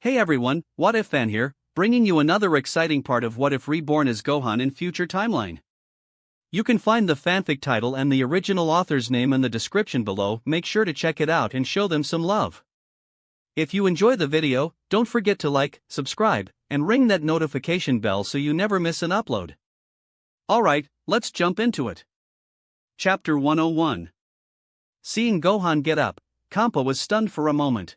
Hey everyone, What If Fan here, bringing you another exciting part of What If Reborn as Gohan in future timeline. You can find the fanfic title and the original author's name in the description below. Make sure to check it out and show them some love. If you enjoy the video, don't forget to like, subscribe, and ring that notification bell so you never miss an upload. Alright, let's jump into it. Chapter 101. Seeing Gohan get up, Kampa was stunned for a moment.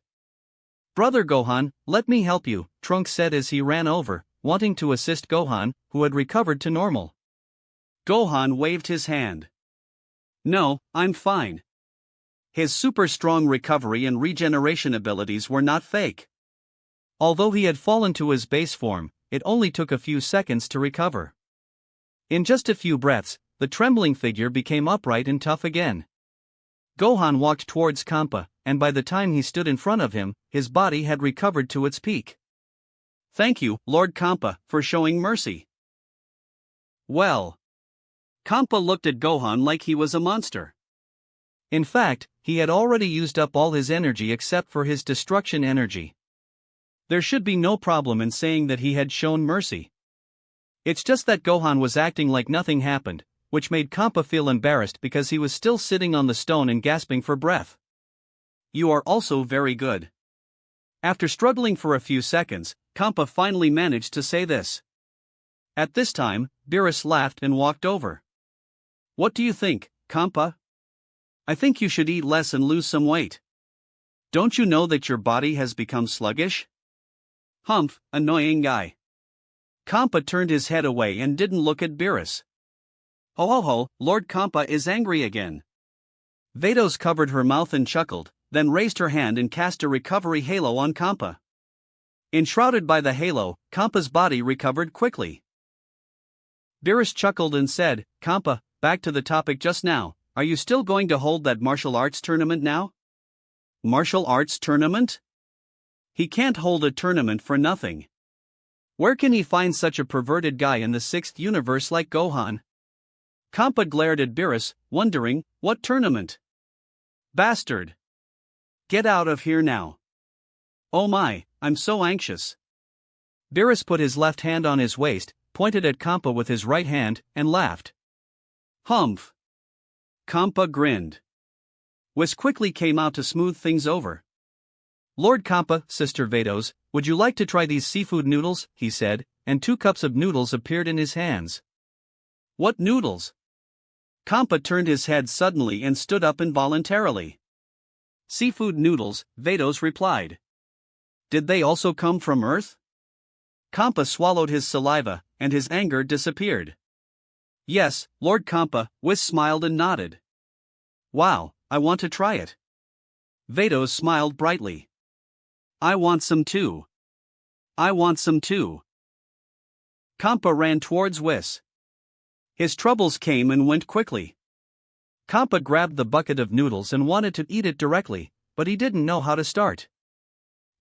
"Brother Gohan, let me help you," Trunks said as he ran over, wanting to assist Gohan, who had recovered to normal. Gohan waved his hand. "No, I'm fine." His super strong recovery and regeneration abilities were not fake. Although he had fallen to his base form, it only took a few seconds to recover. In just a few breaths, the trembling figure became upright and tough again. Gohan walked towards Kampa, and by the time he stood in front of him, his body had recovered to its peak. "Thank you, Lord Kampa, for showing mercy." Well. Kampa looked at Gohan like he was a monster. In fact, he had already used up all his energy except for his destruction energy. There should be no problem in saying that he had shown mercy. It's just that Gohan was acting like nothing happened, which made Kampa feel embarrassed because he was still sitting on the stone and gasping for breath. "You are also very good." After struggling for a few seconds, Kampa finally managed to say this. At this time, Beerus laughed and walked over. "What do you think, Kampa? I think you should eat less and lose some weight. Don't you know that your body has become sluggish?" "Humph, annoying guy." Kampa turned his head away and didn't look at Beerus. "Ho, Lord Kampa is angry again." Vados covered her mouth and chuckled, then raised her hand and cast a recovery halo on Kampa. Enshrouded by the halo, Kampa's body recovered quickly. Beerus chuckled and said, "Kampa, back to the topic just now, are you still going to hold that martial arts tournament now?" "Martial arts tournament?" He can't hold a tournament for nothing. Where can he find such a perverted guy in the 6th universe like Gohan? Kampa glared at Beerus, wondering, what tournament? "Bastard! Get out of here now. Oh my, I'm so anxious." Beerus put his left hand on his waist, pointed at Kampa with his right hand, and laughed. "Humph." Kampa grinned. Whis quickly came out to smooth things over. "Lord Kampa, Sister Vados, would you like to try these seafood noodles?" he said, and 2 cups of noodles appeared in his hands. "What noodles?" Kampa turned his head suddenly and stood up involuntarily. "Seafood noodles," Vados replied. "Did they also come from Earth?" Kampa swallowed his saliva, and his anger disappeared. "Yes, Lord Kampa," Whis smiled and nodded. "Wow, I want to try it." Vados smiled brightly. "I want some too. I want some too." Kampa ran towards Whis. His troubles came and went quickly. Kampa grabbed the bucket of noodles and wanted to eat it directly, but he didn't know how to start.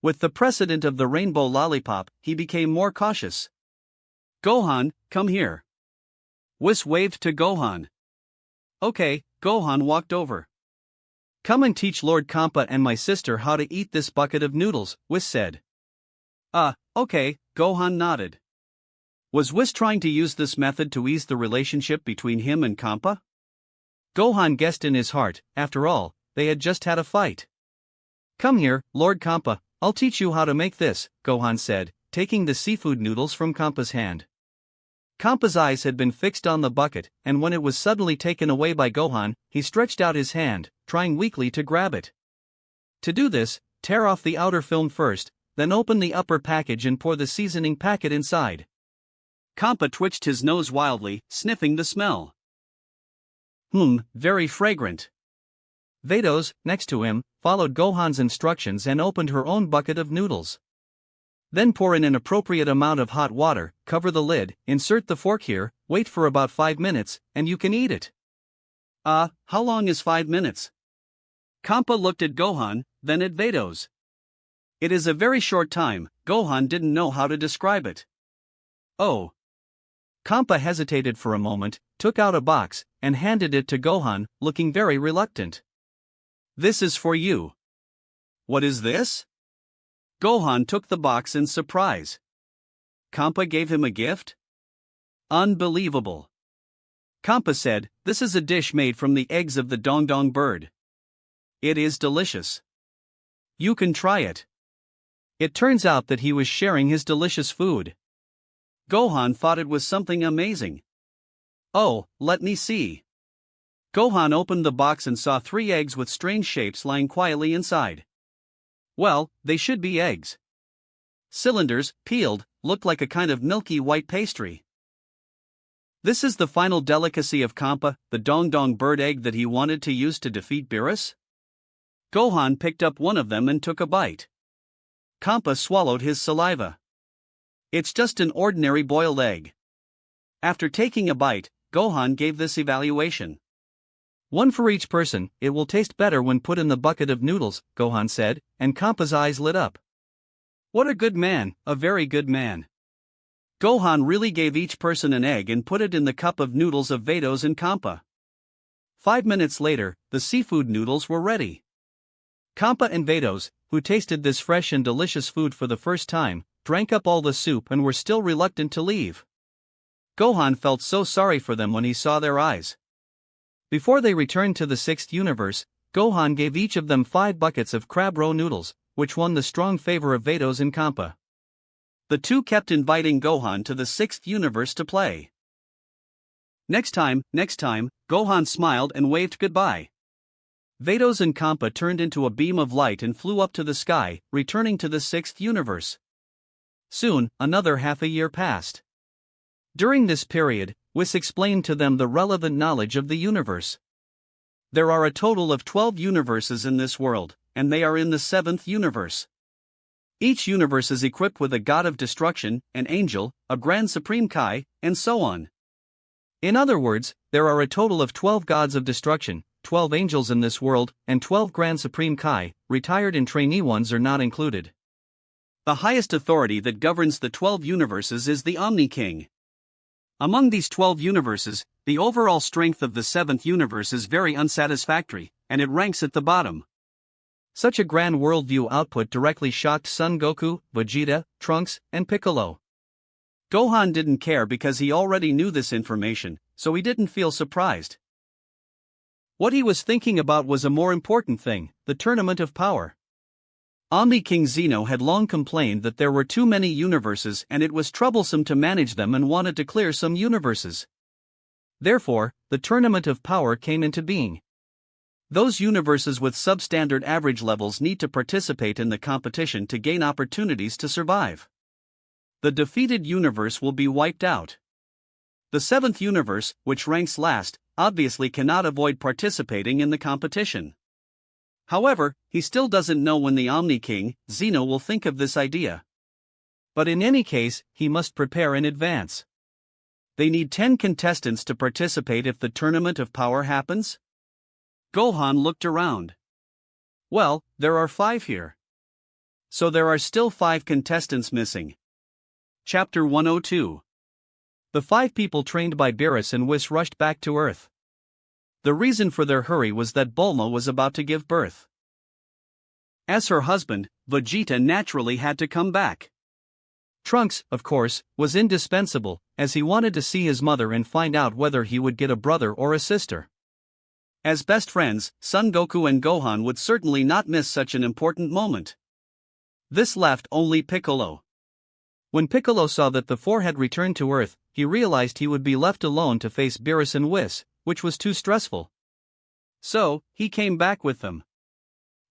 With the precedent of the rainbow lollipop, he became more cautious. "Gohan, come here." Whis waved to Gohan. Okay, Gohan walked over. "Come and teach Lord Kampa and my sister how to eat this bucket of noodles," Whis said. Okay, Gohan nodded. Was Whis trying to use this method to ease the relationship between him and Kampa? Gohan guessed in his heart, after all, they had just had a fight. "Come here, Lord Kampa, I'll teach you how to make this," Gohan said, taking the seafood noodles from Kampa's hand. Kampa's eyes had been fixed on the bucket, and when it was suddenly taken away by Gohan, he stretched out his hand, trying weakly to grab it. To do this, tear off the outer film first, then open the upper package and pour the seasoning packet inside. Kampa twitched his nose wildly, sniffing the smell. Very fragrant. Vados, next to him, followed Gohan's instructions and opened her own bucket of noodles. Then pour in an appropriate amount of hot water, cover the lid, insert the fork here, wait for about 5 minutes, and you can eat it. How long is 5 minutes? Kampa looked at Gohan, then at Vados. It is a very short time. Gohan didn't know how to describe it. Oh. Kampa hesitated for a moment, took out a box, and handed it to Gohan, looking very reluctant. "This is for you." "What is this?" Gohan took the box in surprise. Kampa gave him a gift? Unbelievable. Kampa said, "This is a dish made from the eggs of the dong bird. It is delicious. You can try it." It turns out that he was sharing his delicious food. Gohan thought it was something amazing. "Oh, let me see." Gohan opened the box and saw 3 eggs with strange shapes lying quietly inside. Well, they should be eggs. Cylinders, peeled, looked like a kind of milky white pastry. This is the final delicacy of Kampa, the dong bird egg that he wanted to use to defeat Beerus? Gohan picked up one of them and took a bite. Kampa swallowed his saliva. It's just an ordinary boiled egg. After taking a bite, Gohan gave this evaluation. "One for each person, it will taste better when put in the bucket of noodles," Gohan said, and Kampa's eyes lit up. What a good man, a very good man. Gohan really gave each person an egg and put it in the cup of noodles of Vados and Kampa. 5 minutes later, the seafood noodles were ready. Kampa and Vados, who tasted this fresh and delicious food for the first time, drank up all the soup and were still reluctant to leave. Gohan felt so sorry for them when he saw their eyes. Before they returned to the 6th universe, Gohan gave each of them 5 buckets of crab roe noodles, which won the strong favor of Vados and Kampa. The two kept inviting Gohan to the 6th universe to play. Next time, Gohan smiled and waved goodbye. Vados and Kampa turned into a beam of light and flew up to the sky, returning to the 6th universe. Soon, another half a year passed. During this period, Whis explained to them the relevant knowledge of the universe. There are a total of 12 universes in this world, and they are in the 7th universe. Each universe is equipped with a god of destruction, an angel, a grand supreme Kai, and so on. In other words, there are a total of 12 gods of destruction, 12 angels in this world, and 12 grand supreme Kai, retired and trainee ones are not included. The highest authority that governs the 12 universes is the Omni King. Among these 12 universes, the overall strength of the 7th universe is very unsatisfactory, and it ranks at the bottom. Such a grand worldview output directly shocked Son Goku, Vegeta, Trunks, and Piccolo. Gohan didn't care because he already knew this information, so he didn't feel surprised. What he was thinking about was a more important thing, the Tournament of Power. Omni King Zeno had long complained that there were too many universes and it was troublesome to manage them and wanted to clear some universes. Therefore, the Tournament of Power came into being. Those universes with substandard average levels need to participate in the competition to gain opportunities to survive. The defeated universe will be wiped out. The 7th universe, which ranks last, obviously cannot avoid participating in the competition. However, he still doesn't know when the Omni King, Zeno, will think of this idea. But in any case, he must prepare in advance. They need 10 contestants to participate if the Tournament of Power happens. Gohan looked around. Well, there are 5 here. So there are still 5 contestants missing. Chapter 102. The 5 people trained by Beerus and Whis rushed back to Earth. The reason for their hurry was that Bulma was about to give birth. As her husband, Vegeta naturally had to come back. Trunks, of course, was indispensable, as he wanted to see his mother and find out whether he would get a brother or a sister. As best friends, Son Goku and Gohan would certainly not miss such an important moment. This left only Piccolo. When Piccolo saw that the 4 had returned to Earth, he realized he would be left alone to face Beerus and Whis, which was too stressful. So, he came back with them.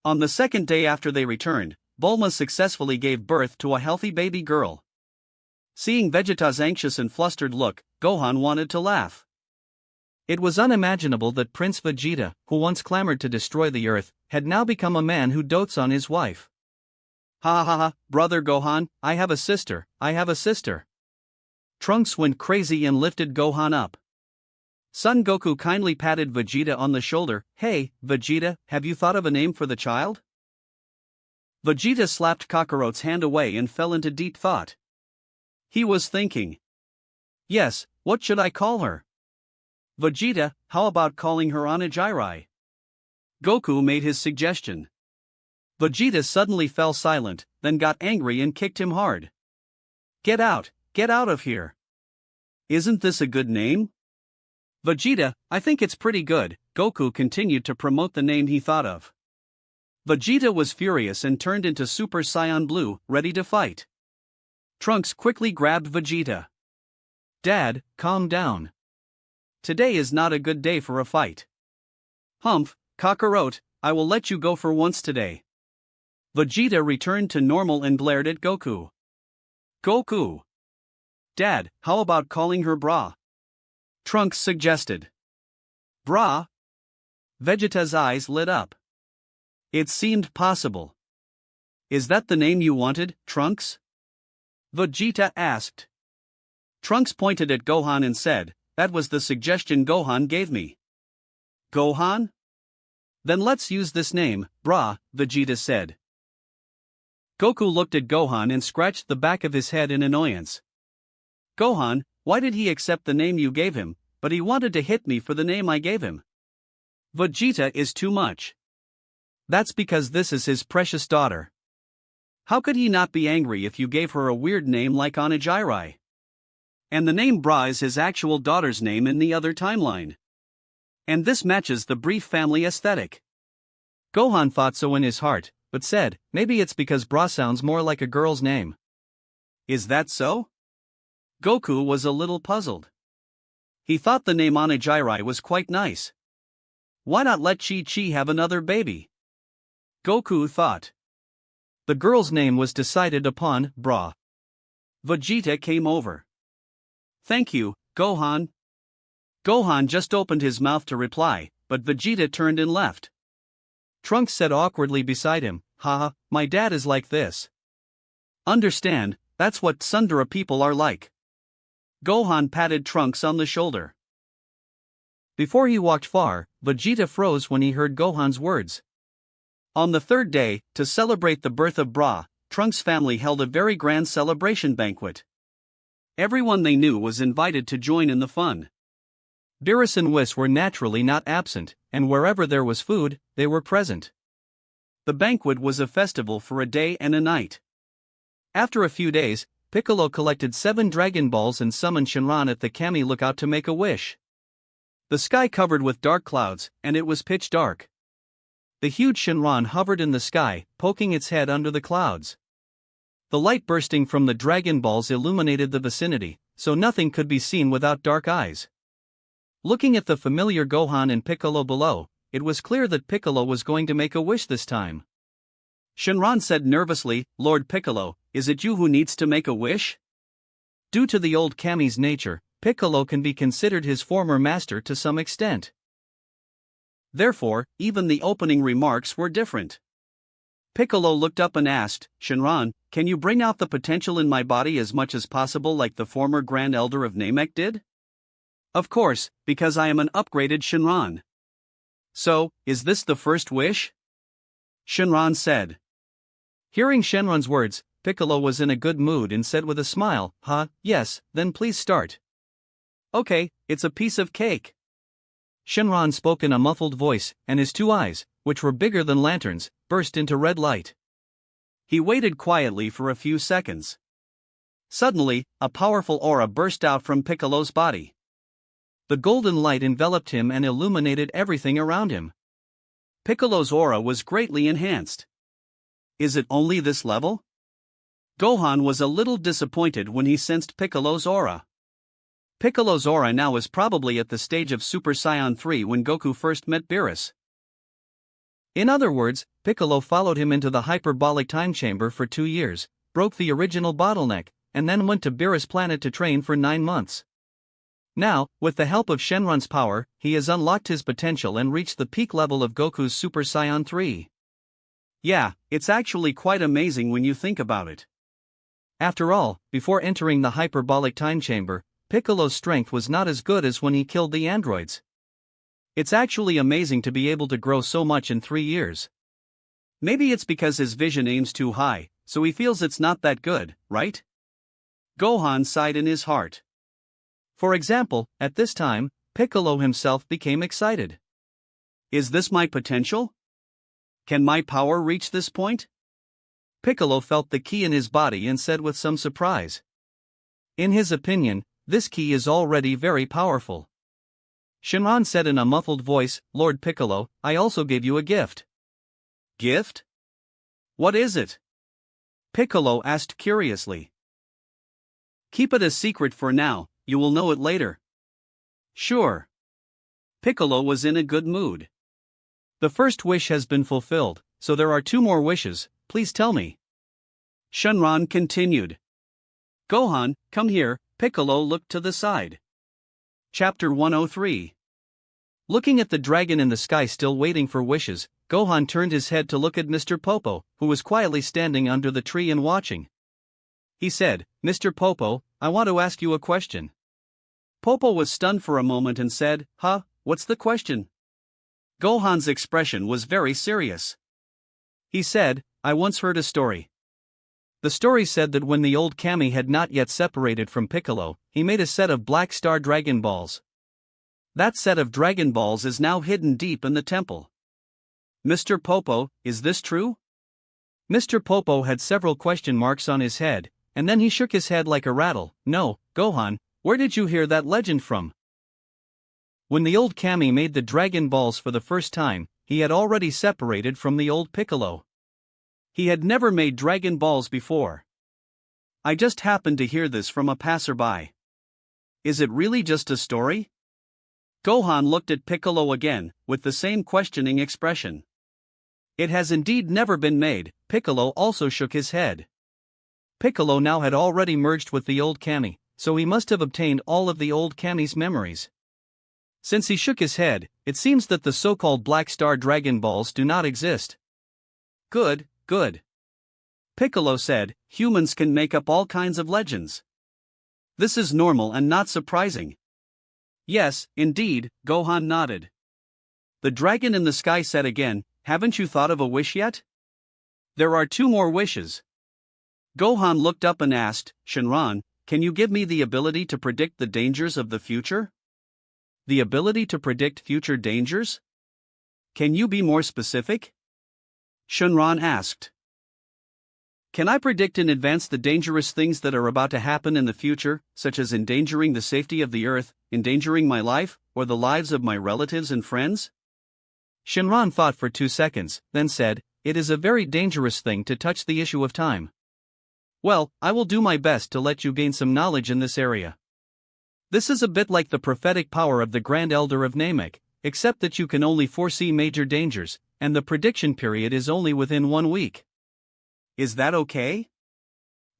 On the 2nd day after they returned, Bulma successfully gave birth to a healthy baby girl. Seeing Vegeta's anxious and flustered look, Gohan wanted to laugh. It was unimaginable that Prince Vegeta, who once clamored to destroy the Earth, had now become a man who dotes on his wife. Ha ha ha, brother Gohan, I have a sister. Trunks went crazy and lifted Gohan up. Son Goku kindly patted Vegeta on the shoulder. Hey, Vegeta, have you thought of a name for the child? Vegeta slapped Kakarot's hand away and fell into deep thought. He was thinking. Yes, what should I call her? Vegeta, how about calling her Anajirai? Goku made his suggestion. Vegeta suddenly fell silent, then got angry and kicked him hard. Get out of here. Isn't this a good name? Vegeta, I think it's pretty good, Goku continued to promote the name he thought of. Vegeta was furious and turned into Super Saiyan Blue, ready to fight. Trunks quickly grabbed Vegeta. Dad, calm down. Today is not a good day for a fight. Humph, Kakarot, I will let you go for once today. Vegeta returned to normal and glared at Goku. Goku! Dad, how about calling her Bra? Trunks suggested. Bra? Vegeta's eyes lit up. It seemed possible. Is that the name you wanted, Trunks? Vegeta asked. Trunks pointed at Gohan and said, that was the suggestion Gohan gave me. Gohan? Then let's use this name, Bra, Vegeta said. Goku looked at Gohan and scratched the back of his head in annoyance. Gohan, why did he accept the name you gave him, but he wanted to hit me for the name I gave him? Vegeta is too much. That's because this is his precious daughter. How could he not be angry if you gave her a weird name like Onijirai? And the name Bra is his actual daughter's name in the other timeline. And this matches the brief family aesthetic. Gohan thought so in his heart, but said, maybe it's because Bra sounds more like a girl's name. Is that so? Goku was a little puzzled. He thought the name Onijirai was quite nice. Why not let Chi-Chi have another baby? Goku thought. The girl's name was decided upon, Bra. Vegeta came over. Thank you, Gohan. Gohan just opened his mouth to reply, but Vegeta turned and left. Trunks said awkwardly beside him, haha, my dad is like this. Understand, that's what Tsundere people are like. Gohan patted Trunks on the shoulder. Before he walked far, Vegeta froze when he heard Gohan's words. On the third day, to celebrate the birth of Bra, Trunks' family held a very grand celebration banquet. Everyone they knew was invited to join in the fun. Beerus and Whis were naturally not absent, and wherever there was food, they were present. The banquet was a festival for a day and a night. After a few days, Piccolo collected 7 Dragon Balls and summoned Shenron at the Kami lookout to make a wish. The sky covered with dark clouds, and it was pitch dark. The huge Shenron hovered in the sky, poking its head under the clouds. The light bursting from the Dragon Balls illuminated the vicinity, so nothing could be seen without dark eyes. Looking at the familiar Gohan and Piccolo below, it was clear that Piccolo was going to make a wish this time. Shenron said nervously, Lord Piccolo, is it you who needs to make a wish? Due to the old Kami's nature, Piccolo can be considered his former master to some extent. Therefore, even the opening remarks were different. Piccolo looked up and asked, Shenron, can you bring out the potential in my body as much as possible like the former Grand Elder of Namek did? Of course, because I am an upgraded Shenron. So, is this the first wish? Shenron said. Hearing Shenron's words, Piccolo was in a good mood and said with a smile, yes, then please start. Okay, it's a piece of cake. Shenron spoke in a muffled voice, and his 2 eyes, which were bigger than lanterns, burst into red light. He waited quietly for a few seconds. Suddenly, a powerful aura burst out from Piccolo's body. The golden light enveloped him and illuminated everything around him. Piccolo's aura was greatly enhanced. Is it only this level? Gohan was a little disappointed when he sensed Piccolo's aura. Piccolo's aura now was probably at the stage of Super Saiyan 3 when Goku first met Beerus. In other words, Piccolo followed him into the hyperbolic time chamber for 2 years, broke the original bottleneck, and then went to Beerus' planet to train for 9 months. Now, with the help of Shenron's power, he has unlocked his potential and reached the peak level of Goku's Super Saiyan 3. Yeah, it's actually quite amazing when you think about it. After all, before entering the hyperbolic time chamber, Piccolo's strength was not as good as when he killed the androids. It's actually amazing to be able to grow so much in 3 years. Maybe it's because his vision aims too high, so he feels it's not that good, right? Gohan sighed in his heart. For example, at this time, Piccolo himself became excited. Is this my potential? Can my power reach this point? Piccolo felt the ki in his body and said with some surprise. In his opinion, this ki is already very powerful. Shenron said in a muffled voice, Lord Piccolo, I also gave you a gift. Gift? What is it? Piccolo asked curiously. Keep it a secret for now, you will know it later. Sure. Piccolo was in a good mood. The first wish has been fulfilled, so there are 2 more wishes, please tell me. Shenron continued. Gohan, come here. Piccolo looked to the side. Chapter 103. Looking at the dragon in the sky still waiting for wishes, Gohan turned his head to look at Mr. Popo, who was quietly standing under the tree and watching. He said, Mr. Popo, I want to ask you a question. Popo was stunned for a moment and said, Huh, what's the question? Gohan's expression was very serious. He said, I once heard a story. The story said that when the old Kami had not yet separated from Piccolo, he made a set of Black Star Dragon Balls. That set of Dragon Balls is now hidden deep in the temple. Mr. Popo, is this true? Mr. Popo had several question marks on his head, and then he shook his head like a rattle. No, Gohan, where did you hear that legend from? When the old Kami made the Dragon Balls for the first time, he had already separated from the old Piccolo. He had never made Dragon Balls before. I just happened to hear this from a passerby. Is it really just a story? Gohan looked at Piccolo again, with the same questioning expression. It has indeed never been made. Piccolo also shook his head. Piccolo now had already merged with the old Kami, so he must have obtained all of the old Kami's memories. Since he shook his head, it seems that the so-called Black Star Dragon Balls do not exist. Good, good. Piccolo said, humans can make up all kinds of legends. This is normal and not surprising. Yes, indeed, Gohan nodded. The dragon in the sky said again, haven't you thought of a wish yet? There are 2 more wishes. Gohan looked up and asked, Shenron, can you give me the ability to predict the dangers of the future? The ability to predict future dangers? Can you be more specific? Shenron asked. Can I predict in advance the dangerous things that are about to happen in the future, such as endangering the safety of the earth, endangering my life, or the lives of my relatives and friends? Shenron thought for 2 seconds, then said, it is a very dangerous thing to touch the issue of time. Well, I will do my best to let you gain some knowledge in this area. This is a bit like the prophetic power of the Grand Elder of Namek, except that you can only foresee major dangers, and the prediction period is only within 1 week. Is that okay?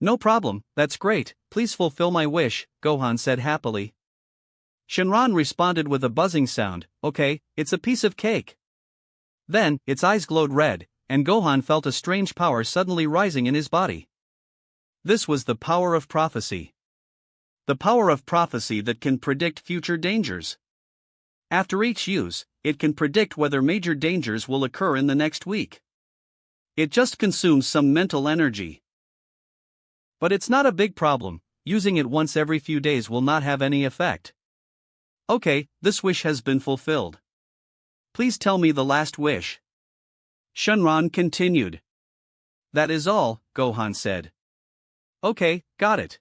No problem, that's great, please fulfill my wish, Gohan said happily. Shenron responded with a buzzing sound, okay, it's a piece of cake. Then, its eyes glowed red, and Gohan felt a strange power suddenly rising in his body. This was the power of prophecy. The power of prophecy that can predict future dangers. After each use, it can predict whether major dangers will occur in the next week. It just consumes some mental energy. But it's not a big problem, using it once every few days will not have any effect. Okay, this wish has been fulfilled. Please tell me the last wish. Shenron continued. That is all, Gohan said. Okay, got it.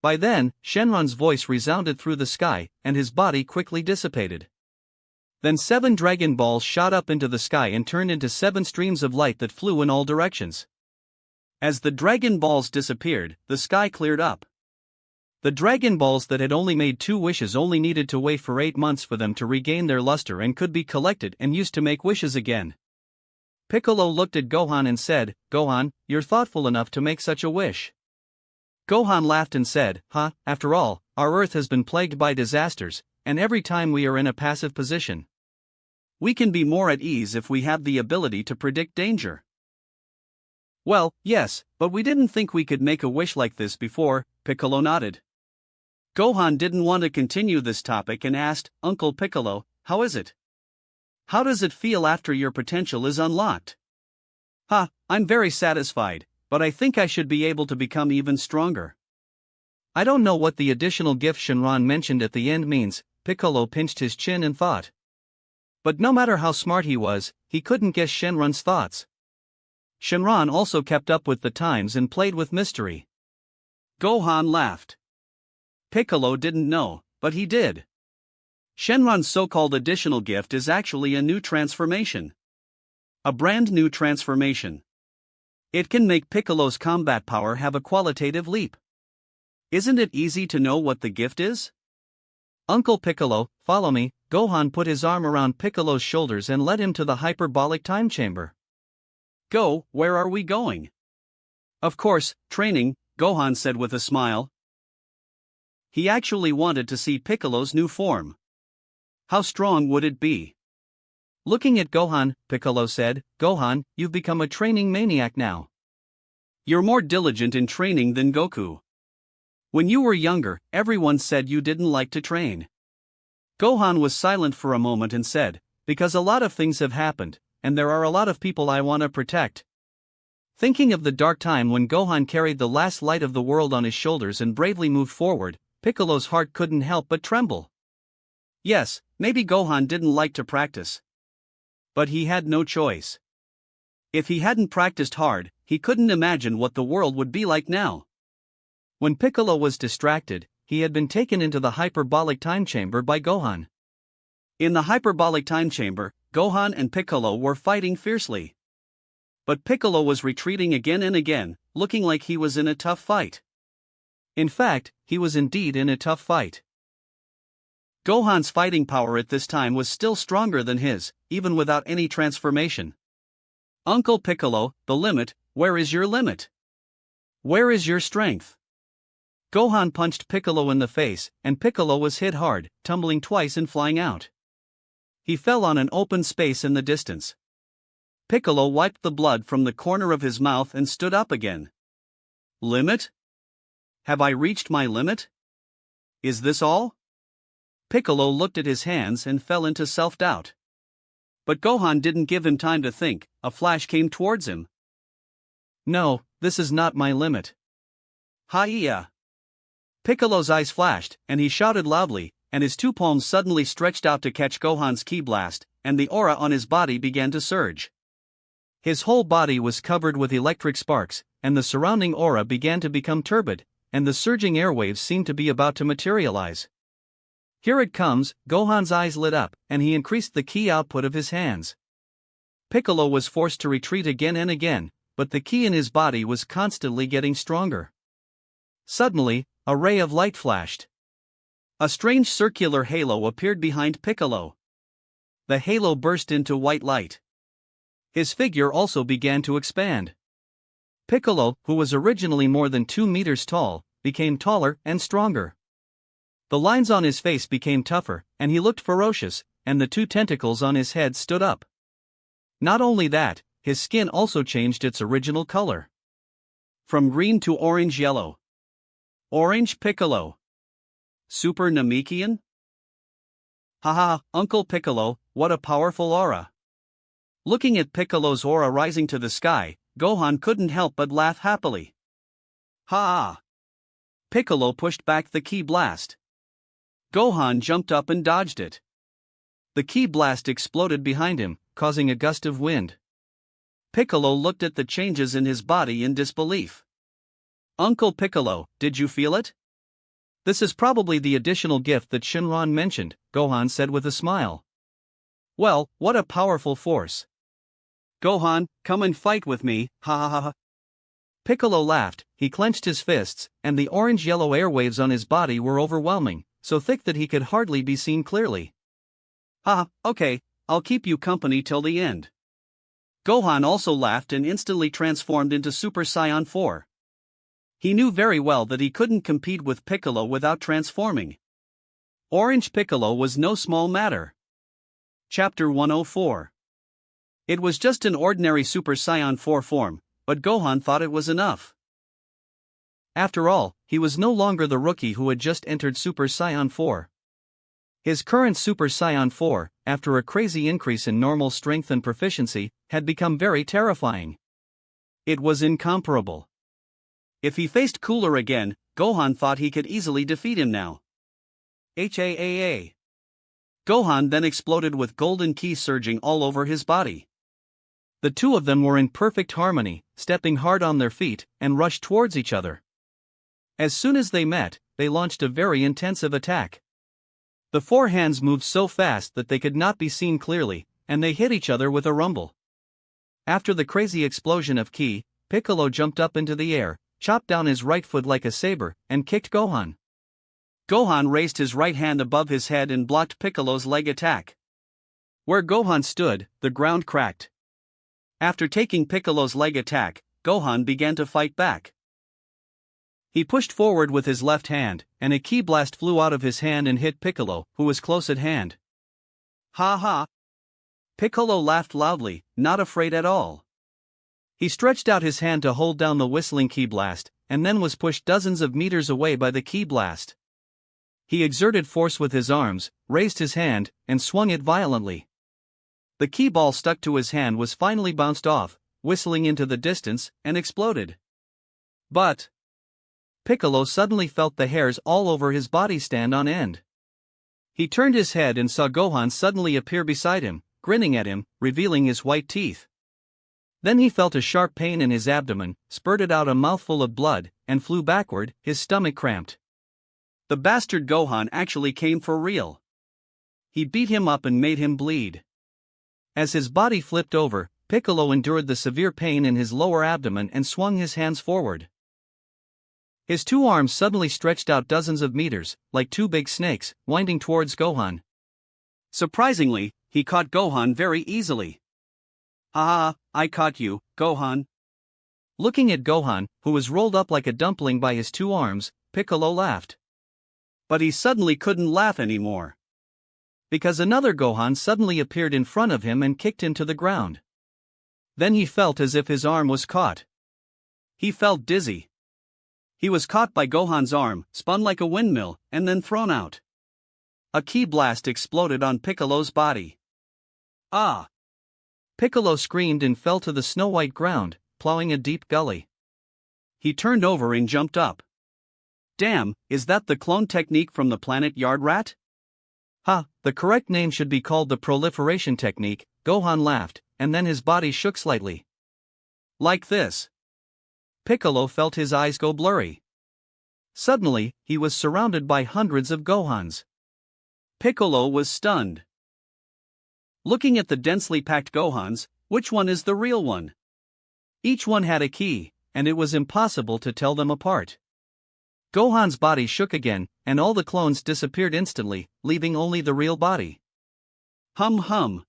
By then, Shenron's voice resounded through the sky, and his body quickly dissipated. Then 7 Dragon Balls shot up into the sky and turned into 7 streams of light that flew in all directions. As the Dragon Balls disappeared, the sky cleared up. The Dragon Balls that had only made 2 wishes only needed to wait for 8 months for them to regain their luster and could be collected and used to make wishes again. Piccolo looked at Gohan and said, Gohan, you're thoughtful enough to make such a wish. Gohan laughed and said, after all, our Earth has been plagued by disasters, and every time we are in a passive position. We can be more at ease if we have the ability to predict danger. Well, yes, but we didn't think we could make a wish like this before, Piccolo nodded. Gohan didn't want to continue this topic and asked, Uncle Piccolo, how is it? How does it feel after your potential is unlocked? I'm very satisfied, but I think I should be able to become even stronger. I don't know what the additional gift Shenron mentioned at the end means. Piccolo pinched his chin and thought. But no matter how smart he was, he couldn't guess Shenron's thoughts. Shenron also kept up with the times and played with mystery. Gohan laughed. Piccolo didn't know, but he did. Shenron's so-called additional gift is actually a new transformation. A brand new transformation. It can make Piccolo's combat power have a qualitative leap. Isn't it easy to know what the gift is? Uncle Piccolo, follow me. Gohan put his arm around Piccolo's shoulders and led him to the hyperbolic time chamber. Go, where are we going? Of course, training, Gohan said with a smile. He actually wanted to see Piccolo's new form. How strong would it be? Looking at Gohan, Piccolo said, Gohan, you've become a training maniac now. You're more diligent in training than Goku. When you were younger, everyone said you didn't like to train. Gohan was silent for a moment and said, because a lot of things have happened, and there are a lot of people I want to protect. Thinking of the dark time when Gohan carried the last light of the world on his shoulders and bravely moved forward, Piccolo's heart couldn't help but tremble. Yes, maybe Gohan didn't like to practice. But he had no choice. If he hadn't practiced hard, he couldn't imagine what the world would be like now. When Piccolo was distracted, he had been taken into the hyperbolic time chamber by Gohan. In the hyperbolic time chamber, Gohan and Piccolo were fighting fiercely. But Piccolo was retreating again and again, looking like he was in a tough fight. In fact, he was indeed in a tough fight. Gohan's fighting power at this time was still stronger than his, even without any transformation. Uncle Piccolo, the limit, where is your limit? Where is your strength? Gohan punched Piccolo in the face, and Piccolo was hit hard, tumbling twice and flying out. He fell on an open space in the distance. Piccolo wiped the blood from the corner of his mouth and stood up again. Limit? Have I reached my limit? Is this all? Piccolo looked at his hands and fell into self-doubt. But Gohan didn't give him time to think. A flash came towards him. No, this is not my limit. Hi-ya! Piccolo's eyes flashed, and he shouted loudly, and his two palms suddenly stretched out to catch Gohan's ki blast, and the aura on his body began to surge. His whole body was covered with electric sparks, and the surrounding aura began to become turbid, and the surging airwaves seemed to be about to materialize. Here it comes, Gohan's eyes lit up, and he increased the ki output of his hands. Piccolo was forced to retreat again and again, but the ki in his body was constantly getting stronger. Suddenly, a ray of light flashed. A strange circular halo appeared behind Piccolo. The halo burst into white light. His figure also began to expand. Piccolo, who was originally more than 2 meters tall, became taller and stronger. The lines on his face became tougher, and he looked ferocious, and the 2 tentacles on his head stood up. Not only that, his skin also changed its original color. From green to orange-yellow. Orange Piccolo. Super Namekian? Haha, Uncle Piccolo, what a powerful aura. Looking at Piccolo's aura rising to the sky, Gohan couldn't help but laugh happily. Ha! Piccolo pushed back the ki blast. Gohan jumped up and dodged it. The ki blast exploded behind him, causing a gust of wind. Piccolo looked at the changes in his body in disbelief. Uncle Piccolo, did you feel it? This is probably the additional gift that Shenron mentioned, Gohan said with a smile. Well, what a powerful force. Gohan, come and fight with me, ha ha ha ha. Piccolo laughed, he clenched his fists, and the orange-yellow airwaves on his body were overwhelming, so thick that he could hardly be seen clearly. Okay, I'll keep you company till the end. Gohan also laughed and instantly transformed into Super Saiyan 4. He knew very well that he couldn't compete with Piccolo without transforming. Orange Piccolo was no small matter. Chapter 104. It was just an ordinary Super Saiyan 4 form, but Gohan thought it was enough. After all, he was no longer the rookie who had just entered Super Saiyan 4. His current Super Saiyan 4, after a crazy increase in normal strength and proficiency, had become very terrifying. It was incomparable. If he faced Cooler again, Gohan thought he could easily defeat him now. HAAA. Gohan then exploded with golden ki surging all over his body. The two of them were in perfect harmony, stepping hard on their feet, and rushed towards each other. As soon as they met, they launched a very intensive attack. The four hands moved so fast that they could not be seen clearly, and they hit each other with a rumble. After the crazy explosion of ki, Piccolo jumped up into the air, chopped down his right foot like a saber, and kicked Gohan. Gohan raised his right hand above his head and blocked Piccolo's leg attack. Where Gohan stood, the ground cracked. After taking Piccolo's leg attack, Gohan began to fight back. He pushed forward with his left hand, and a ki blast flew out of his hand and hit Piccolo, who was close at hand. Ha ha! Piccolo laughed loudly, not afraid at all. He stretched out his hand to hold down the whistling ki blast, and then was pushed dozens of meters away by the ki blast. He exerted force with his arms, raised his hand, and swung it violently. The ki ball stuck to his hand was finally bounced off, whistling into the distance, and exploded. But Piccolo suddenly felt the hairs all over his body stand on end. He turned his head and saw Gohan suddenly appear beside him, grinning at him, revealing his white teeth. Then he felt a sharp pain in his abdomen, spurted out a mouthful of blood, and flew backward, his stomach cramped. The bastard Gohan actually came for real. He beat him up and made him bleed. As his body flipped over, Piccolo endured the severe pain in his lower abdomen and swung his hands forward. His two arms suddenly stretched out dozens of meters, like two big snakes, winding towards Gohan. Surprisingly, he caught Gohan very easily. "Ha, I caught you, Gohan." Looking at Gohan, who was rolled up like a dumpling by his two arms, Piccolo laughed. But he suddenly couldn't laugh anymore. Because another Gohan suddenly appeared in front of him and kicked him to the ground. Then he felt as if his arm was caught. He felt dizzy. He was caught by Gohan's arm, spun like a windmill, and then thrown out. A ki blast exploded on Piccolo's body. Ah! Piccolo screamed and fell to the snow-white ground, plowing a deep gully. He turned over and jumped up. Damn, is that the clone technique from the planet Yard Rat? Ha, the correct name should be called the proliferation technique, Gohan laughed, and then his body shook slightly. Like this. Piccolo felt his eyes go blurry. Suddenly, he was surrounded by hundreds of Gohans. Piccolo was stunned. Looking at the densely packed Gohans, which one is the real one? Each one had a ki, and it was impossible to tell them apart. Gohan's body shook again, and all the clones disappeared instantly, leaving only the real body. Hum hum.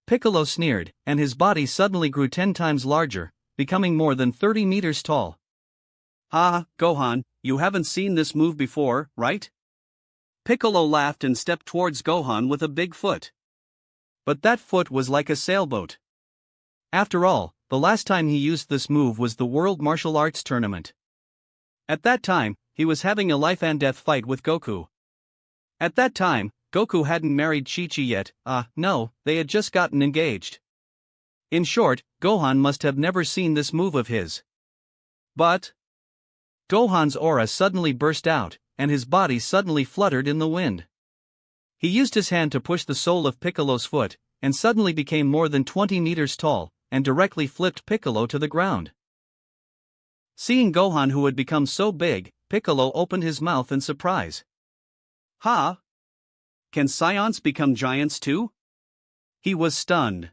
Piccolo sneered, and his body suddenly grew 10 times larger, becoming more than 30 meters tall. Ha, Gohan, you haven't seen this move before, right? Piccolo laughed and stepped towards Gohan with a big foot. But that foot was like a sailboat. After all, the last time he used this move was the World Martial Arts Tournament. At that time, he was having a life-and-death fight with Goku. At that time, Goku hadn't married Chi-Chi yet, no, they had just gotten engaged. In short, Gohan must have never seen this move of his. But Gohan's aura suddenly burst out, and his body suddenly fluttered in the wind. He used his hand to push the sole of Piccolo's foot, and suddenly became more than 20 meters tall, and directly flipped Piccolo to the ground. Seeing Gohan who had become so big, Piccolo opened his mouth in surprise. Ha! Can Saiyans become giants too? He was stunned.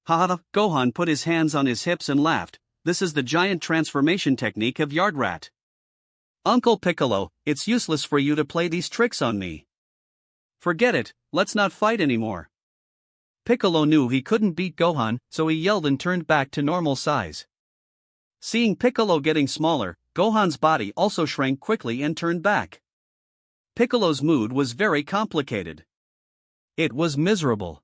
Ha! Gohan put his hands on his hips and laughed. This is the giant transformation technique of Yard Rat. Uncle Piccolo, it's useless for you to play these tricks on me. Forget it, let's not fight anymore. Piccolo knew he couldn't beat Gohan, so he yelled and turned back to normal size. Seeing Piccolo getting smaller, Gohan's body also shrank quickly and turned back. Piccolo's mood was very complicated. It was miserable.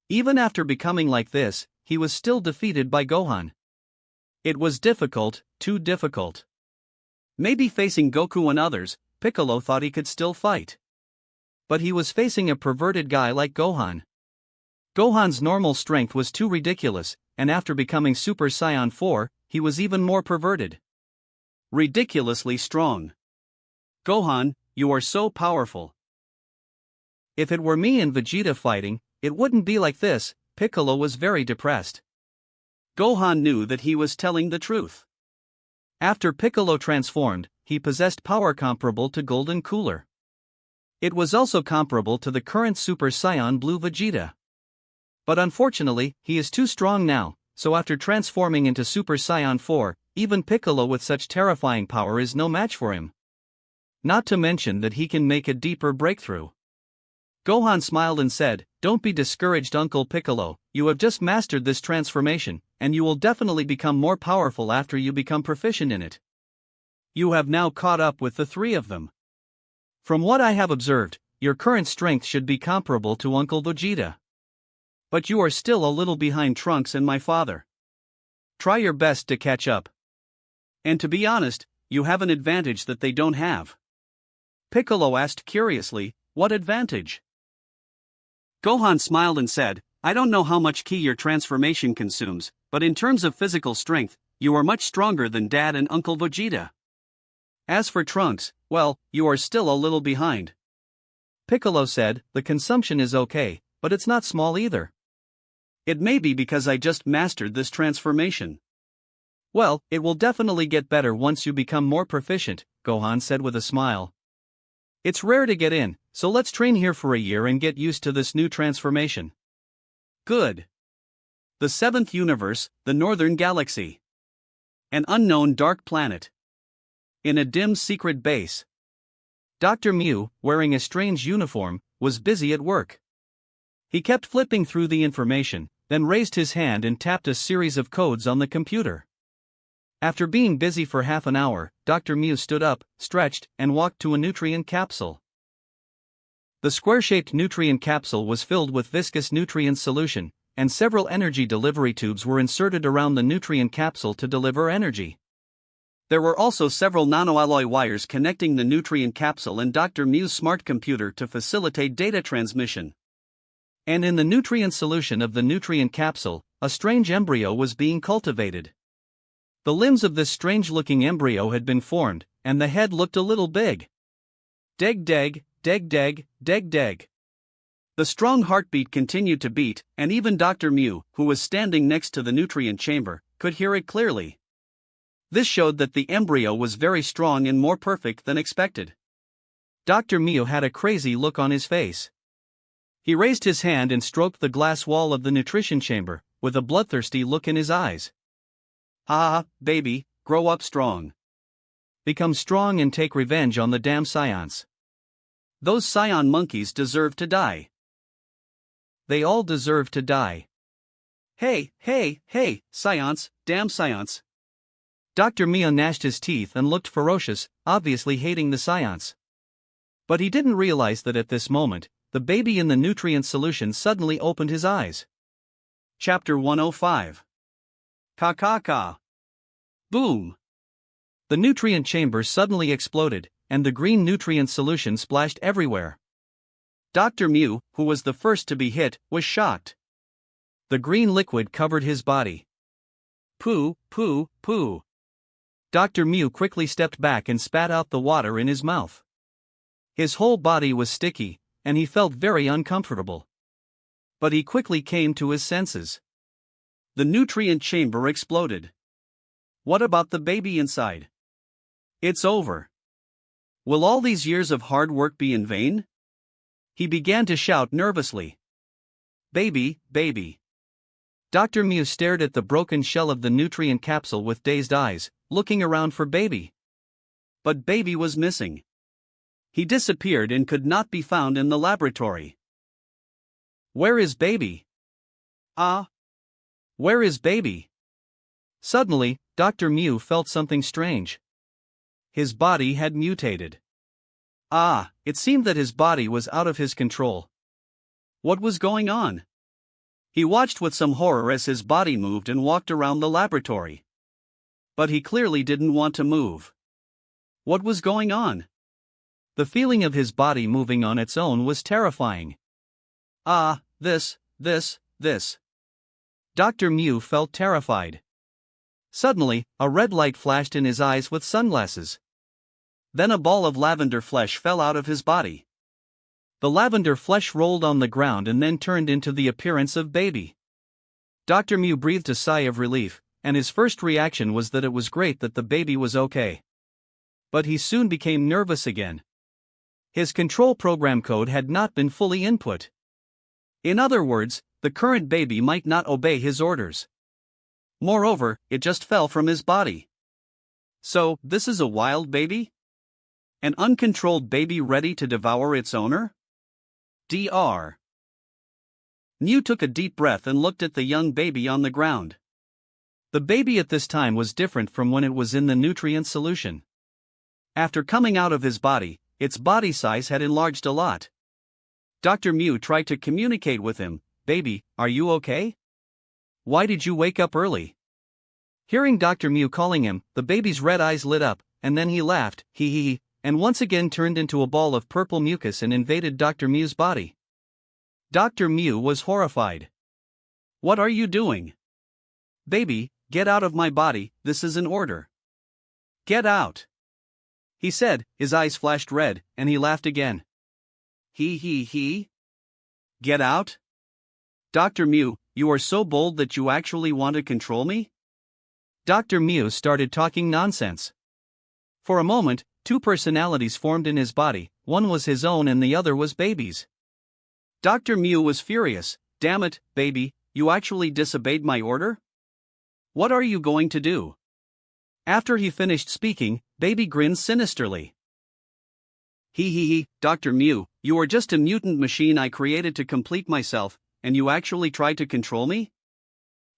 Even after becoming like this, he was still defeated by Gohan. It was difficult, too difficult. Maybe facing Goku and others, Piccolo thought he could still fight. But he was facing a perverted guy like Gohan. Gohan's normal strength was too ridiculous, and after becoming Super Saiyan 4, he was even more perverted. Ridiculously strong. Gohan, you are so powerful. If it were me and Vegeta fighting, it wouldn't be like this. Piccolo was very depressed. Gohan knew that he was telling the truth. After Piccolo transformed, he possessed power comparable to Golden Cooler. It was also comparable to the current Super Saiyan Blue Vegeta. But unfortunately, he is too strong now, so after transforming into Super Saiyan 4, even Piccolo with such terrifying power is no match for him. Not to mention that he can make a deeper breakthrough. Gohan smiled and said, "Don't be discouraged, Uncle Piccolo, you have just mastered this transformation, and you will definitely become more powerful after you become proficient in it. You have now caught up with the three of them. From what I have observed, your current strength should be comparable to Uncle Vegeta. But you are still a little behind Trunks and my father. Try your best to catch up. And to be honest, you have an advantage that they don't have." Piccolo asked curiously, "What advantage?" Gohan smiled and said, "I don't know how much ki your transformation consumes, but in terms of physical strength, you are much stronger than Dad and Uncle Vegeta. As for Trunks, well, you are still a little behind." Piccolo said, "The consumption is okay, but it's not small either. It may be because I just mastered this transformation." "Well, it will definitely get better once you become more proficient," Gohan said with a smile. "It's rare to get in, so let's train here for a year and get used to this new transformation." Good. The seventh universe, the Northern Galaxy. An unknown dark planet. In a dim secret base, Dr. Mew, wearing a strange uniform, was busy at work. He kept flipping through the information, then raised his hand and tapped a series of codes on the computer. After being busy for half an hour, Dr. Mew stood up, stretched, and walked to a nutrient capsule. The square-shaped nutrient capsule was filled with viscous nutrient solution, and several energy delivery tubes were inserted around the nutrient capsule to deliver energy. There were also several nanoalloy wires connecting the nutrient capsule and Dr. Mew's smart computer to facilitate data transmission. And in the nutrient solution of the nutrient capsule, a strange embryo was being cultivated. The limbs of this strange-looking embryo had been formed, and the head looked a little big. Deg deg, deg deg, deg deg. The strong heartbeat continued to beat, and even Dr. Mew, who was standing next to the nutrient chamber, could hear it clearly. This showed that the embryo was very strong and more perfect than expected. Dr. Mew had a crazy look on his face. He raised his hand and stroked the glass wall of the nutrition chamber, with a bloodthirsty look in his eyes. "Ah, baby, grow up strong. Become strong and take revenge on the damn Saiyans. Those Saiyan monkeys deserve to die. They all deserve to die. Hey, hey, hey, Saiyans, damn Saiyans." Dr. Mew gnashed his teeth and looked ferocious, obviously hating the Saiyans. But he didn't realize that at this moment, the baby in the nutrient solution suddenly opened his eyes. Chapter 105. Ka. Boom! The nutrient chamber suddenly exploded, and the green nutrient solution splashed everywhere. Dr. Mew, who was the first to be hit, was shocked. The green liquid covered his body. Poo, poo, poo. Dr. Mew quickly stepped back and spat out the water in his mouth. His whole body was sticky, and he felt very uncomfortable. But he quickly came to his senses. The nutrient chamber exploded. What about the baby inside? It's over. Will all these years of hard work be in vain? He began to shout nervously. Baby, baby. Dr. Mew stared at the broken shell of the nutrient capsule with dazed eyes, looking around for baby. But baby was missing. He disappeared and could not be found in the laboratory. Where is baby? Ah! Where is baby? Suddenly, Dr. Mew felt something strange. His body had mutated. Ah, it seemed that his body was out of his control. What was going on? He watched with some horror as his body moved and walked around the laboratory. But he clearly didn't want to move. What was going on? The feeling of his body moving on its own was terrifying. Ah, this. Dr. Mew felt terrified. Suddenly, a red light flashed in his eyes with sunglasses. Then a ball of lavender flesh fell out of his body. The lavender flesh rolled on the ground and then turned into the appearance of Baby. Dr. Mew breathed a sigh of relief, and his first reaction was that it was great that the baby was okay. But he soon became nervous again. His control program code had not been fully input. In other words, the current baby might not obey his orders. Moreover, it just fell from his body. So, this is a wild baby? An uncontrolled baby ready to devour its owner? Dr. Mew took a deep breath and looked at the young baby on the ground. The baby at this time was different from when it was in the nutrient solution. After coming out of his body, its body size had enlarged a lot. Dr. Mew tried to communicate with him. Baby, are you okay? Why did you wake up early? Hearing Dr. Mew calling him, the baby's red eyes lit up, and then he laughed, hee, and once again turned into a ball of purple mucus and invaded Dr. Mew's body. Dr. Mew was horrified. What are you doing? Baby, get out of my body, this is an order. Get out, he said, his eyes flashed red, and he laughed again. He. Get out? Dr. Mew, you are so bold that you actually want to control me? Dr. Mew started talking nonsense. For a moment, two personalities formed in his body, one was his own and the other was Baby's. Dr. Mew was furious. Damn it, Baby, you actually disobeyed my order? What are you going to do? After he finished speaking, Baby grinned sinisterly. He, Dr. Mew, you are just a mutant machine I created to complete myself, and you actually tried to control me?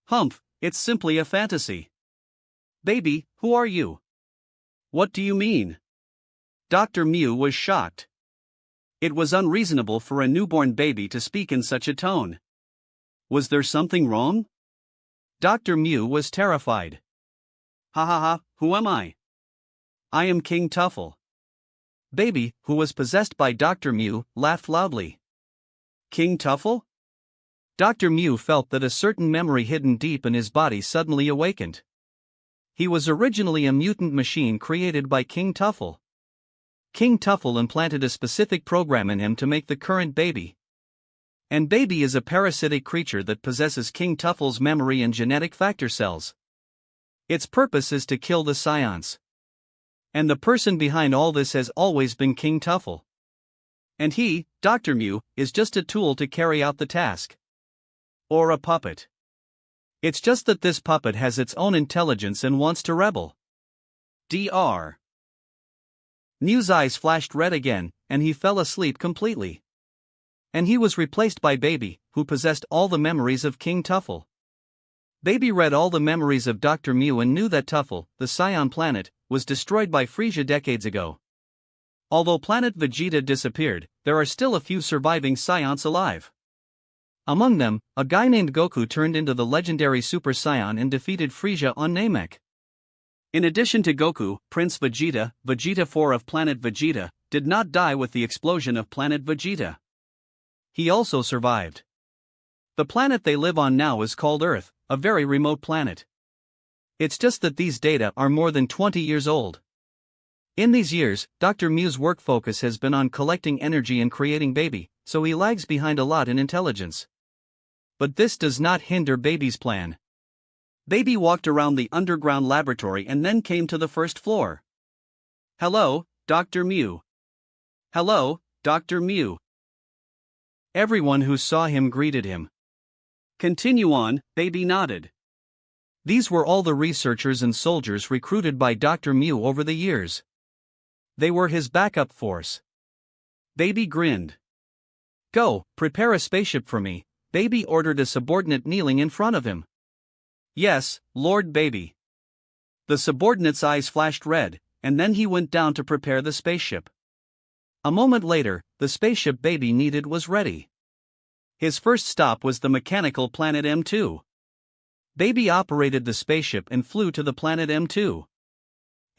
Humph, it's simply a fantasy. Baby, who are you? What do you mean? Dr. Mew was shocked. It was unreasonable for a newborn baby to speak in such a tone. Was there something wrong? Dr. Mew was terrified. Ha, who am I? I am King Tuffle. Baby, who was possessed by Dr. Mew, laughed loudly. King Tuffle? Dr. Mew felt that a certain memory hidden deep in his body suddenly awakened. He was originally a mutant machine created by King Tuffle. King Tuffle implanted a specific program in him to make the current baby. And Baby is a parasitic creature that possesses King Tuffle's memory and genetic factor cells. Its purpose is to kill the scions. And the person behind all this has always been King Tuffle. And he, Dr. Mew, is just a tool to carry out the task. Or a puppet. It's just that this puppet has its own intelligence and wants to rebel. Dr. Mew's eyes flashed red again, and he fell asleep completely. And he was replaced by Baby, who possessed all the memories of King Tuffle. Baby read all the memories of Dr. Mew and knew that Tuffle, the Scion planet, was destroyed by Frisia decades ago. Although planet Vegeta disappeared, there are still a few surviving Scions alive. Among them, a guy named Goku turned into the legendary Super Saiyan and defeated Frisia on Namek. In addition to Goku, Prince Vegeta, Vegeta 4 of planet Vegeta, did not die with the explosion of planet Vegeta. He also survived. The planet they live on now is called Earth, a very remote planet. It's just that these data are more than 20 years old. In these years, Dr. Mew's work focus has been on collecting energy and creating Baby, so he lags behind a lot in intelligence. But this does not hinder Baby's plan. Baby walked around the underground laboratory and then came to the first floor. Hello, Dr. Mew. Hello, Dr. Mew. Everyone who saw him greeted him. Continue on, Baby nodded. These were all the researchers and soldiers recruited by Dr. Mew over the years. They were his backup force. Baby grinned. Go, prepare a spaceship for me, Baby ordered a subordinate kneeling in front of him. Yes, Lord Baby. The subordinate's eyes flashed red, and then he went down to prepare the spaceship. A moment later, the spaceship Baby needed was ready. His first stop was the mechanical planet M2. Baby operated the spaceship and flew to the planet M2.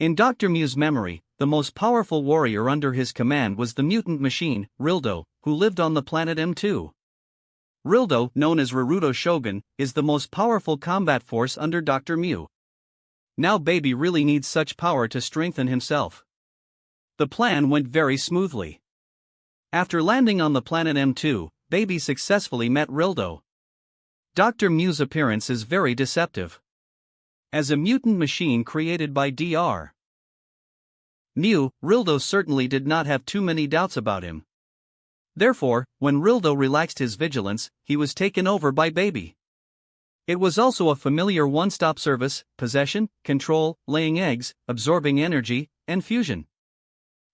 In Dr. Mew's memory, the most powerful warrior under his command was the mutant machine, Rildo, who lived on the planet M2. Rildo, known as Raruto Shogun, is the most powerful combat force under Dr. Mew. Now Baby really needs such power to strengthen himself. The plan went very smoothly. After landing on the planet M2, Baby successfully met Rildo. Dr. Mew's appearance is very deceptive. As a mutant machine created by Dr. Mew, Rildo certainly did not have too many doubts about him. Therefore, when Rildo relaxed his vigilance, he was taken over by Baby. It was also a familiar one-stop service: possession, control, laying eggs, absorbing energy, and fusion.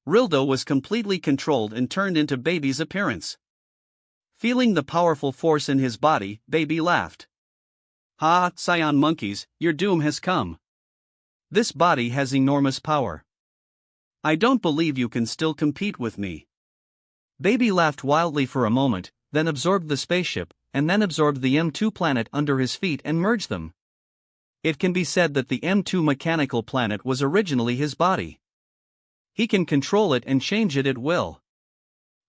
Rildo was completely controlled and turned into Baby's appearance. Feeling the powerful force in his body, Baby laughed. "Ha, Scion monkeys, your doom has come. This body has enormous power. I don't believe you can still compete with me." Baby laughed wildly for a moment, then absorbed the spaceship, and then absorbed the M2 planet under his feet and merged them. It can be said that the M2 mechanical planet was originally his body. He can control it and change it at will.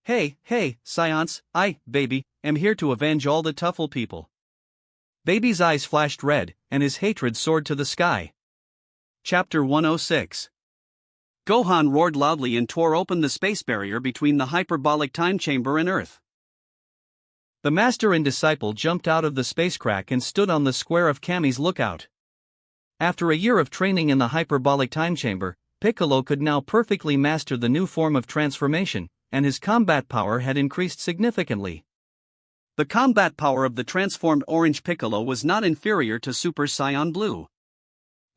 Hey, Science, Baby, am here to avenge all the Tuffle people." Baby's eyes flashed red, and his hatred soared to the sky. Chapter 106. Gohan roared loudly and tore open the space barrier between the hyperbolic time chamber and Earth. The master and disciple jumped out of the space crack and stood on the square of Kami's lookout. After a year of training in the hyperbolic time chamber, Piccolo could now perfectly master the new form of transformation, and his combat power had increased significantly. The combat power of the transformed Orange Piccolo was not inferior to Super Saiyan Blue.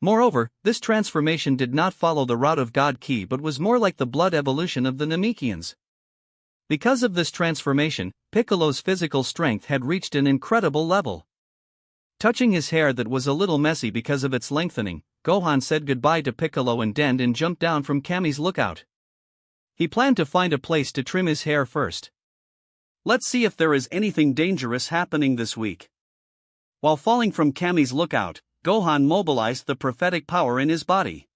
Moreover, this transformation did not follow the route of God Ki but was more like the blood evolution of the Namekians. Because of this transformation, Piccolo's physical strength had reached an incredible level. Touching his hair that was a little messy because of its lengthening, Gohan said goodbye to Piccolo and Dend and jumped down from Kami's lookout. He planned to find a place to trim his hair first. Let's see if there is anything dangerous happening this week. While falling from Kami's lookout, Gohan mobilized the prophetic power in his body.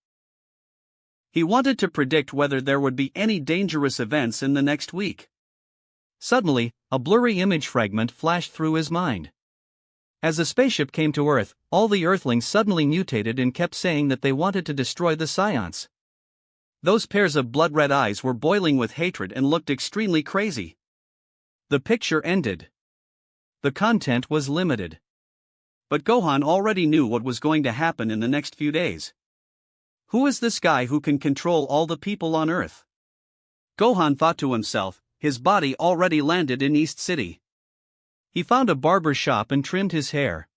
He wanted to predict whether there would be any dangerous events in the next week. Suddenly, a blurry image fragment flashed through his mind. As a spaceship came to Earth, all the Earthlings suddenly mutated and kept saying that they wanted to destroy the Scions. Those pairs of blood-red eyes were boiling with hatred and looked extremely crazy. The picture ended. The content was limited. But Gohan already knew what was going to happen in the next few days. Who is this guy who can control all the people on Earth? Gohan thought to himself. His body already landed in East City. He found a barber shop and trimmed his hair.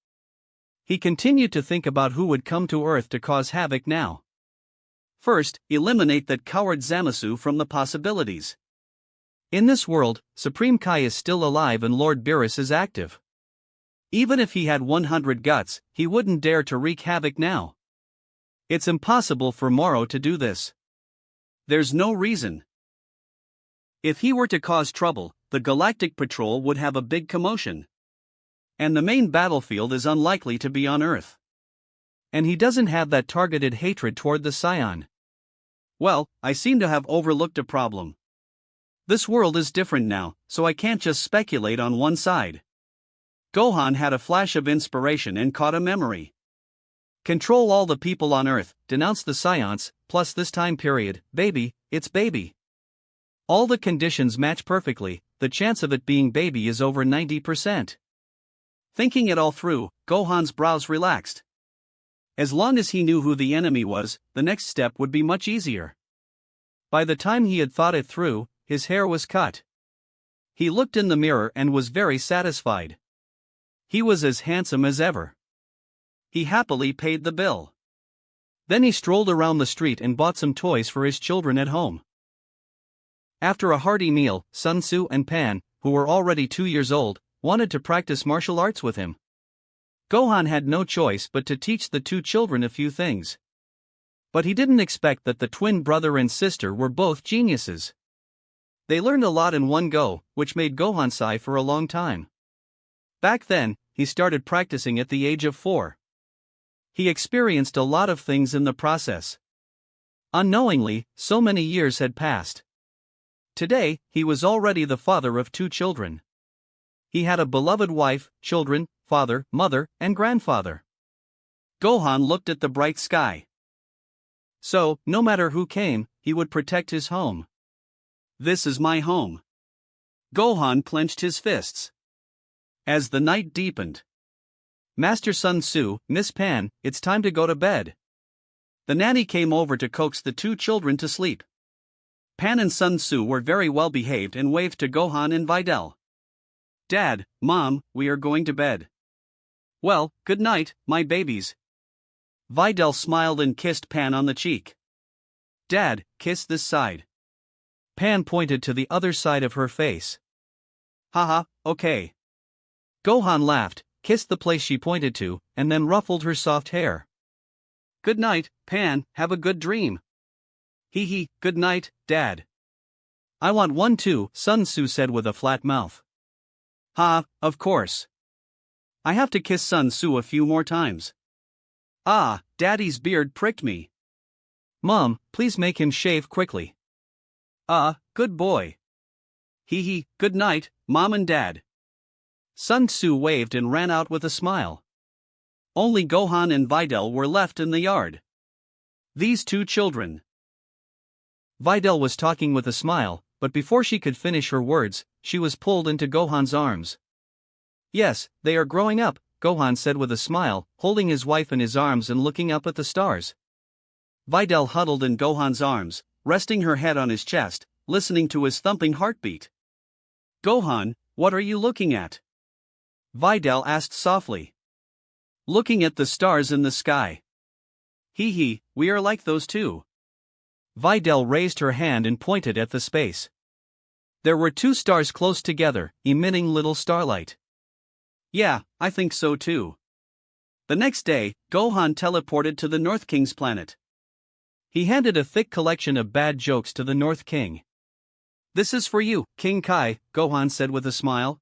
He continued to think about who would come to Earth to cause havoc now. First, eliminate that coward Zamasu from the possibilities. In this world, Supreme Kai is still alive and Lord Beerus is active. Even if he had 100 guts, he wouldn't dare to wreak havoc now. It's impossible for Moro to do this. There's no reason. If he were to cause trouble, the Galactic Patrol would have a big commotion. And the main battlefield is unlikely to be on Earth. And he doesn't have that targeted hatred toward the Scion. Well, I seem to have overlooked a problem. This world is different now, so I can't just speculate on one side. Gohan had a flash of inspiration and caught a memory. Control all the people on Earth, denounce the Scions, plus this time period, Baby, it's Baby. All the conditions match perfectly, the chance of it being Baby is over 90%. Thinking it all through, Gohan's brows relaxed. As long as he knew who the enemy was, the next step would be much easier. By the time he had thought it through, his hair was cut. He looked in the mirror and was very satisfied. He was as handsome as ever. He happily paid the bill. Then he strolled around the street and bought some toys for his children at home. After a hearty meal, Sun Tzu and Pan, who were already 2 years old, wanted to practice martial arts with him. Gohan had no choice but to teach the two children a few things. But he didn't expect that the twin brother and sister were both geniuses. They learned a lot in one go, which made Gohan sigh for a long time. Back then, he started practicing at the age of 4. He experienced a lot of things in the process. Unknowingly, so many years had passed. Today, he was already the father of 2 children. He had a beloved wife, children, father, mother, and grandfather. Gohan looked at the bright sky. So, no matter who came, he would protect his home. This is my home. Gohan clenched his fists. As the night deepened. Master Sun Tzu, Miss Pan, it's time to go to bed. The nanny came over to coax the two children to sleep. Pan and Sun Tzu were very well behaved and waved to Gohan and Videl. Dad, Mom, we are going to bed. Well, good night, my babies. Videl smiled and kissed Pan on the cheek. Dad, kiss this side. Pan pointed to the other side of her face. Haha, okay. Gohan laughed, kissed the place she pointed to, and then ruffled her soft hair. Good night, Pan, have a good dream. Hee hee, good night, Dad. I want one too, Sun Tzu said with a flat mouth. Ha, of course. I have to kiss Sun Tzu a few more times. Ah, Daddy's beard pricked me. Mom, please make him shave quickly. Good boy. Hee hee, good night, Mom and Dad. Sun Tzu waved and ran out with a smile. Only Gohan and Videl were left in the yard. These two children. Videl was talking with a smile, but before she could finish her words, she was pulled into Gohan's arms. Yes, they are growing up, Gohan said with a smile, holding his wife in his arms and looking up at the stars. Videl huddled in Gohan's arms, resting her head on his chest, listening to his thumping heartbeat. Gohan, what are you looking at? Videl asked softly. Looking at the stars in the sky. Hee hee, we are like those too. Videl raised her hand and pointed at the space. There were two stars close together, emitting little starlight. Yeah, I think so too. The next day, Gohan teleported to the North King's planet. He handed a thick collection of bad jokes to the North King. This is for you, King Kai, Gohan said with a smile.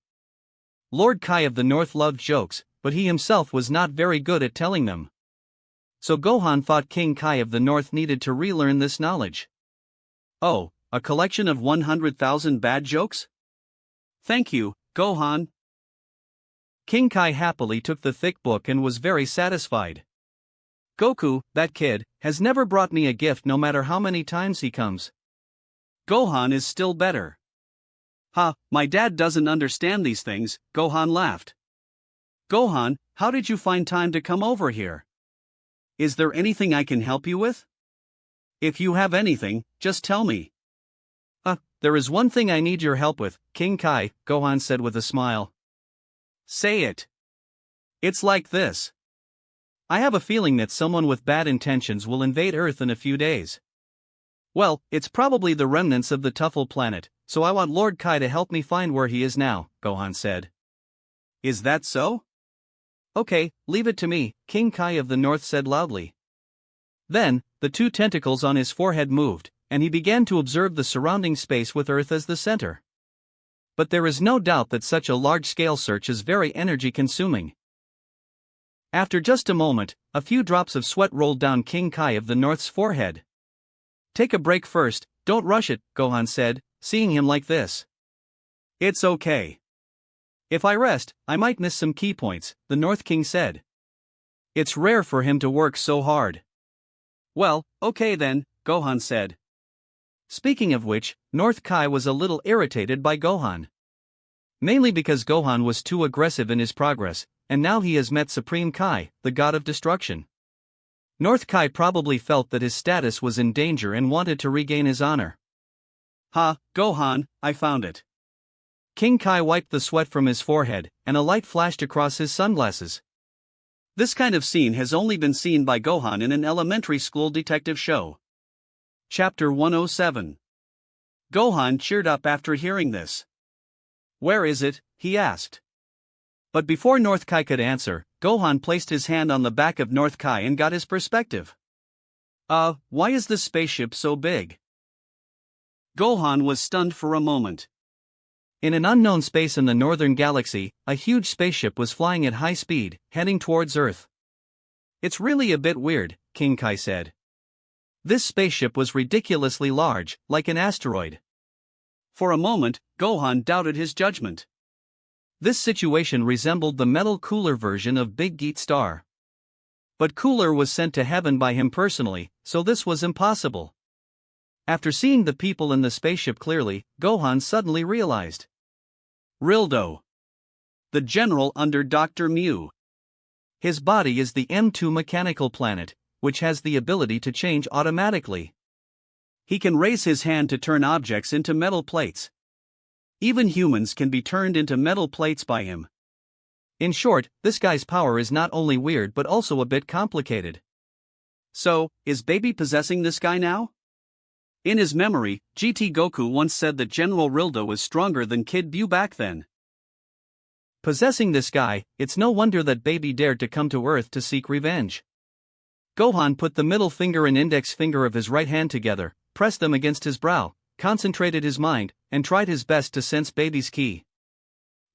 Lord Kai of the North loved jokes, but he himself was not very good at telling them. So Gohan thought King Kai of the North needed to relearn this knowledge. Oh, a collection of 100,000 bad jokes? Thank you, Gohan. King Kai happily took the thick book and was very satisfied. Goku, that kid, has never brought me a gift no matter how many times he comes. Gohan is still better. Ha, my dad doesn't understand these things, Gohan laughed. Gohan, how did you find time to come over here? Is there anything I can help you with? If you have anything, just tell me. There is one thing I need your help with, King Kai, Gohan said with a smile. Say it. It's like this. I have a feeling that someone with bad intentions will invade Earth in a few days. Well, it's probably the remnants of the Tuffle planet, so I want Lord Kai to help me find where he is now, Gohan said. Is that so? Okay, leave it to me, King Kai of the North said loudly. Then, the two tentacles on his forehead moved, and he began to observe the surrounding space with Earth as the center. But there is no doubt that such a large-scale search is very energy-consuming. After just a moment, a few drops of sweat rolled down King Kai of the North's forehead. Take a break first, don't rush it, Gohan said, seeing him like this. It's okay. If I rest, I might miss some key points, the North King said. It's rare for him to work so hard. Well, okay then, Gohan said. Speaking of which, North Kai was a little irritated by Gohan. Mainly because Gohan was too aggressive in his progress, and now he has met Supreme Kai, the god of destruction. North Kai probably felt that his status was in danger and wanted to regain his honor. Ha, Gohan, I found it. King Kai wiped the sweat from his forehead, and a light flashed across his sunglasses. This kind of scene has only been seen by Gohan in an elementary school detective show. Chapter 107. Gohan cheered up after hearing this. Where is it? He asked. But before North Kai could answer, Gohan placed his hand on the back of North Kai and got his perspective. Why is this spaceship so big? Gohan was stunned for a moment. In an unknown space in the northern galaxy, a huge spaceship was flying at high speed, heading towards Earth. It's really a bit weird, King Kai said. This spaceship was ridiculously large, like an asteroid. For a moment, Gohan doubted his judgment. This situation resembled the metal Cooler version of Big Geet Star. But Cooler was sent to heaven by him personally, so this was impossible. After seeing the people in the spaceship clearly, Gohan suddenly realized. Rildo. The general under Dr. Mew. His body is the M2 mechanical planet, which has the ability to change automatically. He can raise his hand to turn objects into metal plates. Even humans can be turned into metal plates by him. In short, this guy's power is not only weird but also a bit complicated. So, is Baby possessing this guy now? In his memory, GT Goku once said that General Rildo was stronger than Kid Buu back then. Possessing this guy, it's no wonder that Baby dared to come to Earth to seek revenge. Gohan put the middle finger and index finger of his right hand together, pressed them against his brow, concentrated his mind, and tried his best to sense Baby's ki.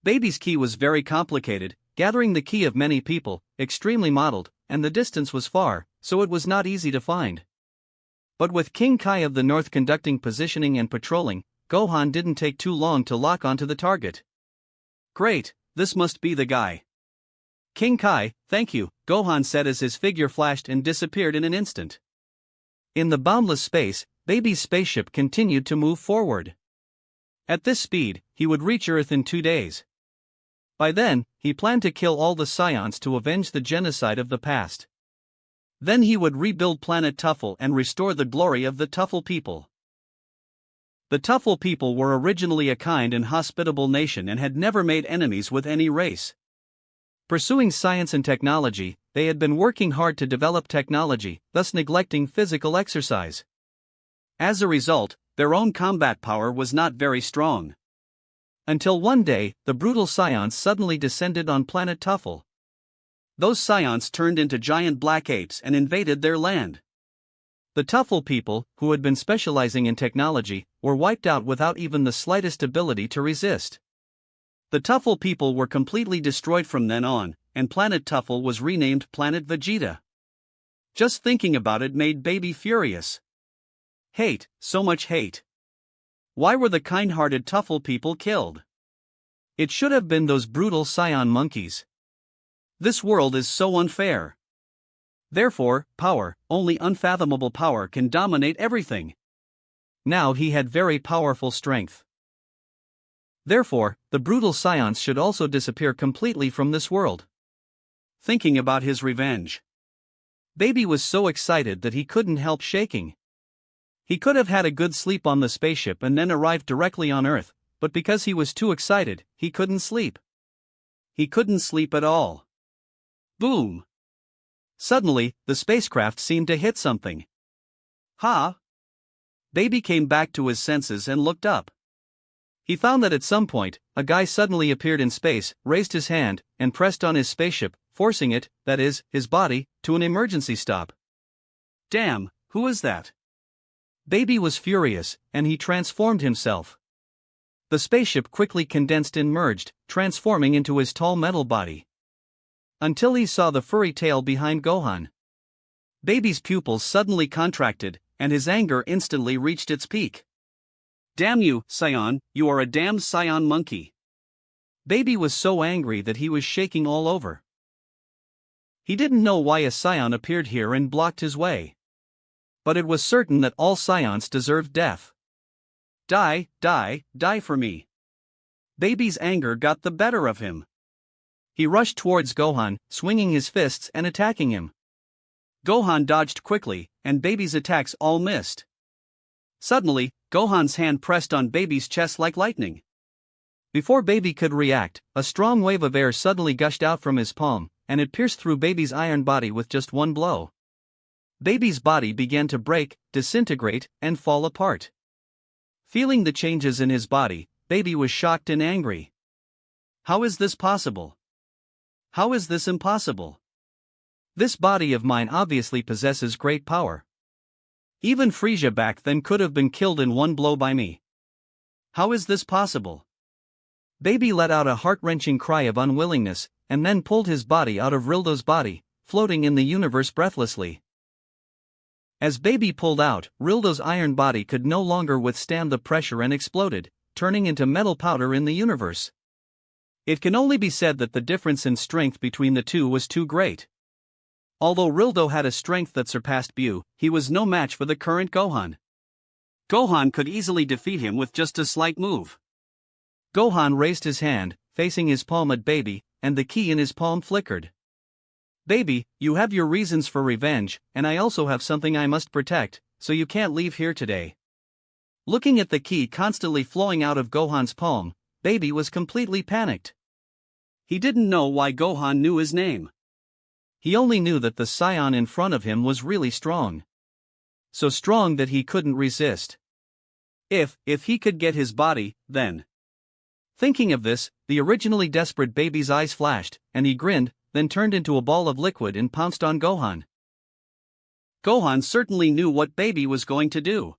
Baby's ki was very complicated, gathering the ki of many people, extremely modeled, and the distance was far, so it was not easy to find. But with King Kai of the North conducting positioning and patrolling, Gohan didn't take too long to lock onto the target. Great, this must be the guy. King Kai, thank you, Gohan said as his figure flashed and disappeared in an instant. In the boundless space, Baby's spaceship continued to move forward. At this speed, he would reach Earth in 2 days. By then, he planned to kill all the Scions to avenge the genocide of the past. Then he would rebuild planet Tuffle and restore the glory of the Tuffle people. The Tuffle people were originally a kind and hospitable nation and had never made enemies with any race. Pursuing science and technology, they had been working hard to develop technology, thus neglecting physical exercise. As a result, their own combat power was not very strong. Until one day, the brutal Scions suddenly descended on planet Tuffle. Those Scions turned into giant black apes and invaded their land. The Tuffle people, who had been specializing in technology, were wiped out without even the slightest ability to resist. The Tuffle people were completely destroyed from then on, and planet Tuffle was renamed Planet Vegeta. Just thinking about it made Baby furious. Hate, so much hate. Why were the kind-hearted Tuffle people killed? It should have been those brutal Scion monkeys. This world is so unfair. Therefore, power, only unfathomable power can dominate everything. Now he had very powerful strength. Therefore, the brutal Scions should also disappear completely from this world. Thinking about his revenge, Baby was so excited that he couldn't help shaking. He could have had a good sleep on the spaceship and then arrived directly on Earth, but because he was too excited, he couldn't sleep. He couldn't sleep at all. Boom! Suddenly, the spacecraft seemed to hit something. Ha! Baby came back to his senses and looked up. He found that at some point, a guy suddenly appeared in space, raised his hand, and pressed on his spaceship, forcing it, that is, his body, to an emergency stop. Damn, who is that? Baby was furious, and he transformed himself. The spaceship quickly condensed and merged, transforming into his tall metal body. Until he saw the furry tail behind Gohan. Baby's pupils suddenly contracted, and his anger instantly reached its peak. Damn you, Scion, you are a damn Scion monkey. Baby was so angry that he was shaking all over. He didn't know why a Scion appeared here and blocked his way. But it was certain that all Scions deserved death. Die, die, die for me. Baby's anger got the better of him. He rushed towards Gohan, swinging his fists and attacking him. Gohan dodged quickly, and Baby's attacks all missed. Suddenly, Gohan's hand pressed on Baby's chest like lightning. Before Baby could react, a strong wave of air suddenly gushed out from his palm, and it pierced through Baby's iron body with just one blow. Baby's body began to break, disintegrate, and fall apart. Feeling the changes in his body, Baby was shocked and angry. How is this possible? How is this impossible? This body of mine obviously possesses great power. Even Frieza back then could have been killed in one blow by me. How is this possible? Baby let out a heart-wrenching cry of unwillingness, and then pulled his body out of Rildo's body, floating in the universe breathlessly. As Baby pulled out, Rildo's iron body could no longer withstand the pressure and exploded, turning into metal powder in the universe. It can only be said that the difference in strength between the two was too great. Although Rildo had a strength that surpassed Buu, he was no match for the current Gohan. Gohan could easily defeat him with just a slight move. Gohan raised his hand, facing his palm at Baby, and the key in his palm flickered. Baby, you have your reasons for revenge, and I also have something I must protect, so you can't leave here today. Looking at the key constantly flowing out of Gohan's palm, Baby was completely panicked. He didn't know why Gohan knew his name. He only knew that the scion in front of him was really strong. So strong that he couldn't resist. If he could get his body, then. Thinking of this, the originally desperate Baby's eyes flashed, and he grinned, then turned into a ball of liquid and pounced on Gohan. Gohan certainly knew what Baby was going to do.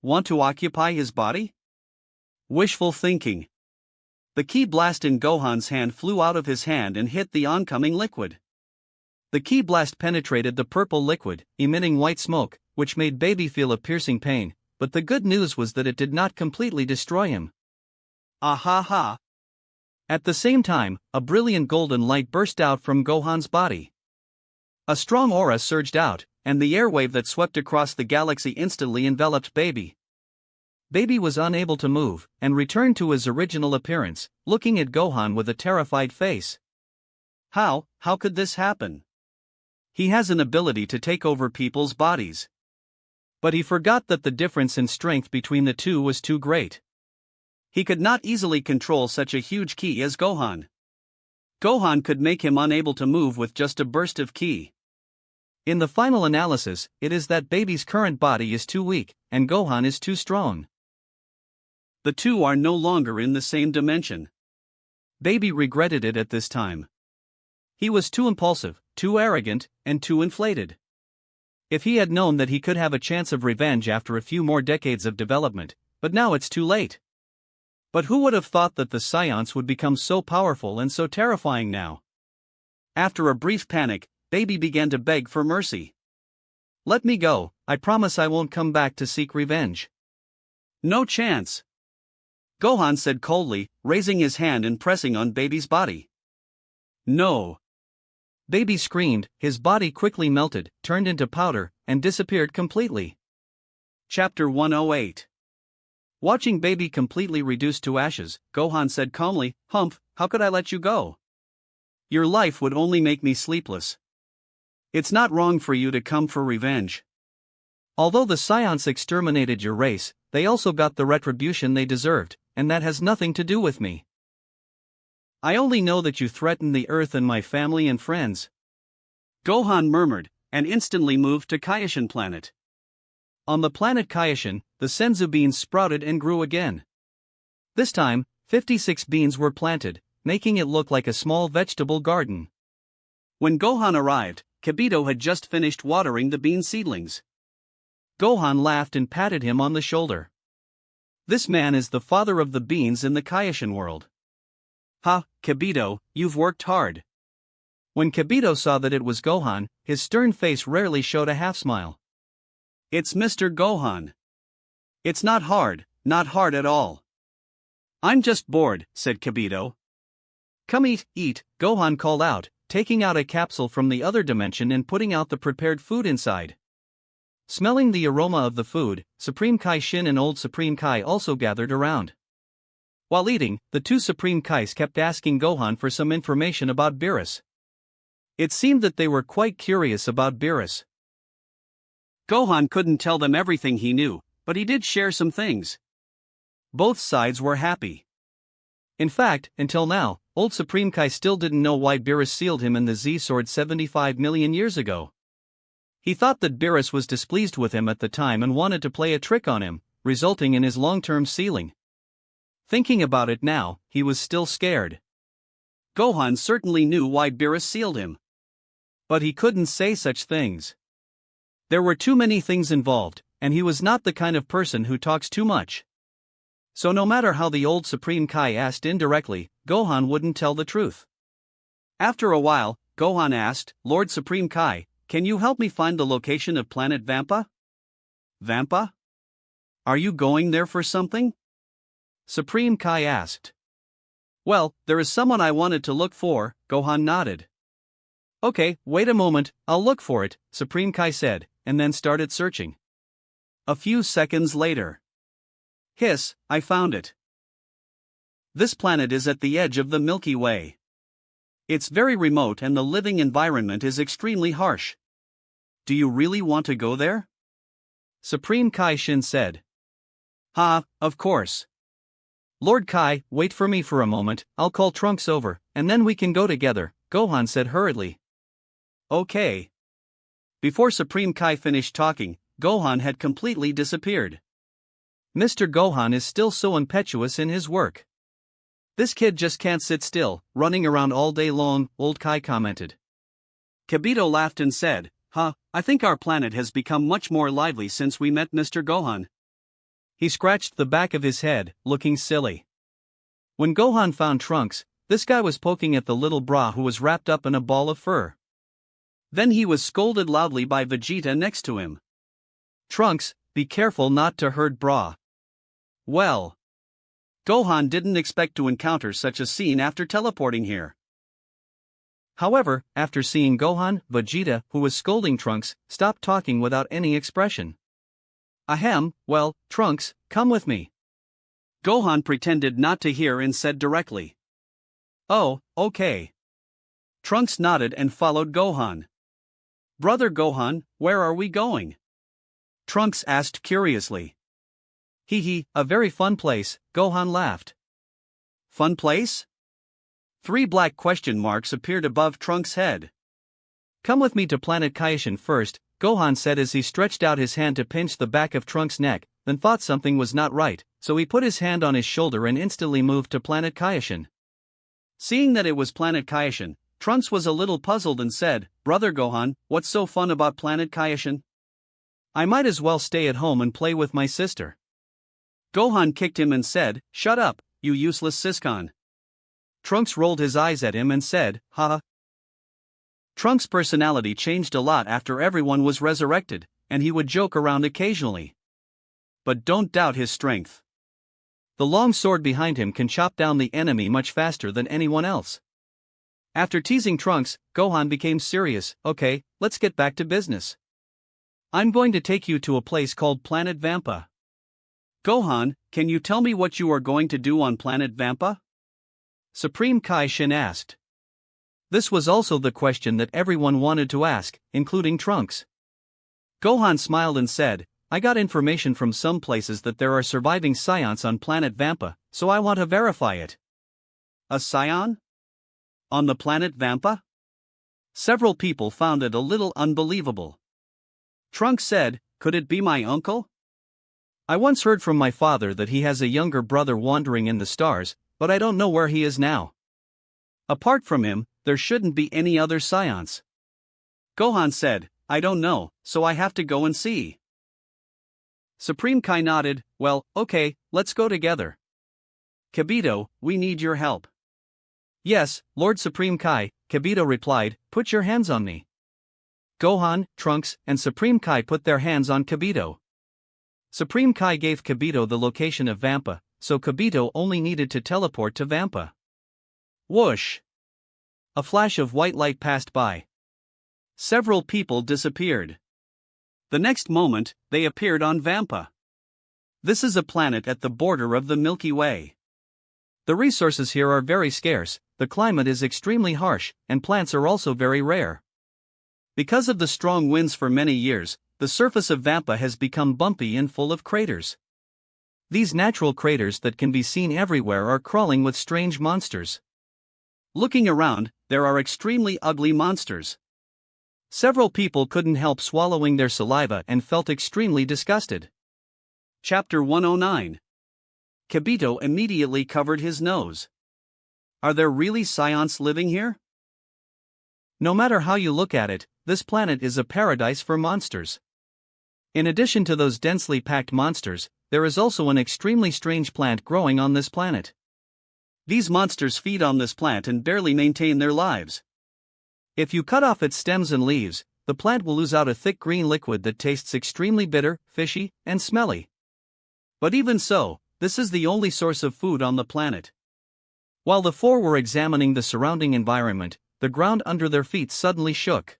Want to occupy his body? Wishful thinking. The ki blast in Gohan's hand flew out of his hand and hit the oncoming liquid. The ki blast penetrated the purple liquid, emitting white smoke, which made Baby feel a piercing pain, but the good news was that it did not completely destroy him. Ah ha ha! At the same time, a brilliant golden light burst out from Gohan's body. A strong aura surged out, and the airwave that swept across the galaxy instantly enveloped Baby. Baby was unable to move, and returned to his original appearance, looking at Gohan with a terrified face. How could this happen? He has an ability to take over people's bodies. But he forgot that the difference in strength between the two was too great. He could not easily control such a huge ki as Gohan. Gohan could make him unable to move with just a burst of ki. In the final analysis, it is that Baby's current body is too weak, and Gohan is too strong. The two are no longer in the same dimension. Baby regretted it at this time. He was too impulsive, too arrogant, and too inflated. If he had known that he could have a chance of revenge after a few more decades of development, but now it's too late. But who would have thought that the Scions would become so powerful and so terrifying now? After a brief panic, Baby began to beg for mercy. Let me go, I promise I won't come back to seek revenge. No chance. Gohan said coldly, raising his hand and pressing on Baby's body. No. Baby screamed, his body quickly melted, turned into powder, and disappeared completely. Chapter 108. Watching Baby completely reduced to ashes, Gohan said calmly, Humph, how could I let you go? Your life would only make me sleepless. It's not wrong for you to come for revenge. Although the Scions exterminated your race, they also got the retribution they deserved, and that has nothing to do with me. I only know that you threatened the Earth and my family and friends. Gohan murmured, and instantly moved to Kaioshin planet. On the planet Kaioshin, the Senzu beans sprouted and grew again. This time, 56 beans were planted, making it look like a small vegetable garden. When Gohan arrived, Kibito had just finished watering the bean seedlings. Gohan laughed and patted him on the shoulder. This man is the father of the beans in the Kaioshin world. Ha, Kibito, you've worked hard. When Kibito saw that it was Gohan, his stern face rarely showed a half-smile. It's Mr. Gohan. It's not hard at all. I'm just bored, said Kibito. Come eat, Gohan called out, taking out a capsule from the other dimension and putting out the prepared food inside. Smelling the aroma of the food, Supreme Kai Shin and Old Supreme Kai also gathered around. While eating, the two Supreme Kais kept asking Gohan for some information about Beerus. It seemed that they were quite curious about Beerus. Gohan couldn't tell them everything he knew, but he did share some things. Both sides were happy. In fact, until now, Old Supreme Kai still didn't know why Beerus sealed him in the Z-Sword 75 million years ago. He thought that Beerus was displeased with him at the time and wanted to play a trick on him, resulting in his long-term sealing. Thinking about it now, he was still scared. Gohan certainly knew why Beerus sealed him. But he couldn't say such things. There were too many things involved, and he was not the kind of person who talks too much. So no matter how the Old Supreme Kai asked indirectly, Gohan wouldn't tell the truth. After a while, Gohan asked, Lord Supreme Kai, can you help me find the location of planet Vampa? Vampa? Are you going there for something? Supreme Kai asked. Well, there is someone I wanted to look for, Gohan nodded. Okay, wait a moment, I'll look for it, Supreme Kai said, and then started searching. A few seconds later. Hiss, I found it. This planet is at the edge of the Milky Way. It's very remote and the living environment is extremely harsh. Do you really want to go there? Supreme Kai Shin said. Ha, of course. Lord Kai, wait for me for a moment, I'll call Trunks over, and then we can go together, Gohan said hurriedly. Okay. Before Supreme Kai finished talking, Gohan had completely disappeared. Mr. Gohan is still so impetuous in his work. This kid just can't sit still, running around all day long, old Kai commented. Kibito laughed and said, I think our planet has become much more lively since we met Mr. Gohan. He scratched the back of his head, looking silly. When Gohan found Trunks, this guy was poking at the little bra who was wrapped up in a ball of fur. Then he was scolded loudly by Vegeta next to him. Trunks, be careful not to hurt bra. Well, Gohan didn't expect to encounter such a scene after teleporting here. However, after seeing Gohan, Vegeta, who was scolding Trunks, stopped talking without any expression. Ahem, well, Trunks, come with me. Gohan pretended not to hear and said directly. Oh, okay. Trunks nodded and followed Gohan. Brother Gohan, where are we going? Trunks asked curiously. Hee, a very fun place, Gohan laughed. Fun place? 3 black question marks appeared above Trunks' head. Come with me to Planet Kaishin first, Gohan said as he stretched out his hand to pinch the back of Trunks' neck, then thought something was not right, so he put his hand on his shoulder and instantly moved to Planet Kaishin. Seeing that it was Planet Kaishin, Trunks was a little puzzled and said, Brother Gohan, what's so fun about Planet Kaishin? I might as well stay at home and play with my sister. Gohan kicked him and said, Shut up, you useless Siscon. Trunks rolled his eyes at him and said, Ha. Trunks' personality changed a lot after everyone was resurrected, and he would joke around occasionally. But don't doubt his strength. The long sword behind him can chop down the enemy much faster than anyone else. After teasing Trunks, Gohan became serious. Okay, let's get back to business. I'm going to take you to a place called Planet Vampa. Gohan, can you tell me what you are going to do on Planet Vampa? Supreme Kai Shin asked. This was also the question that everyone wanted to ask, including Trunks. Gohan smiled and said, I got information from some places that there are surviving Scions on Planet Vampa, so I want to verify it. A Scion? On the planet Vampa? Several people found it a little unbelievable. Trunks said, Could it be my uncle? I once heard from my father that he has a younger brother wandering in the stars, but I don't know where he is now. Apart from him, there shouldn't be any other Scions. Gohan said, I don't know, so I have to go and see. Supreme Kai nodded, Well, okay, let's go together. Kibito, we need your help. Yes, Lord Supreme Kai, Kibito replied, Put your hands on me. Gohan, Trunks, and Supreme Kai put their hands on Kibito. Supreme Kai gave Kibito the location of Vampa, so Kibito only needed to teleport to Vampa. Whoosh! A flash of white light passed by. Several people disappeared. The next moment, they appeared on Vampa. This is a planet at the border of the Milky Way. The resources here are very scarce, the climate is extremely harsh, and plants are also very rare. Because of the strong winds for many years, the surface of Vampa has become bumpy and full of craters. These natural craters that can be seen everywhere are crawling with strange monsters. Looking around, there are extremely ugly monsters. Several people couldn't help swallowing their saliva and felt extremely disgusted. Chapter 109. Kibito immediately covered his nose. Are there really Scions living here? No matter how you look at it, this planet is a paradise for monsters. In addition to those densely packed monsters, there is also an extremely strange plant growing on this planet. These monsters feed on this plant and barely maintain their lives. If you cut off its stems and leaves, the plant will ooze out a thick green liquid that tastes extremely bitter, fishy, and smelly. But even so, this is the only source of food on the planet. While the 4 were examining the surrounding environment, the ground under their feet suddenly shook.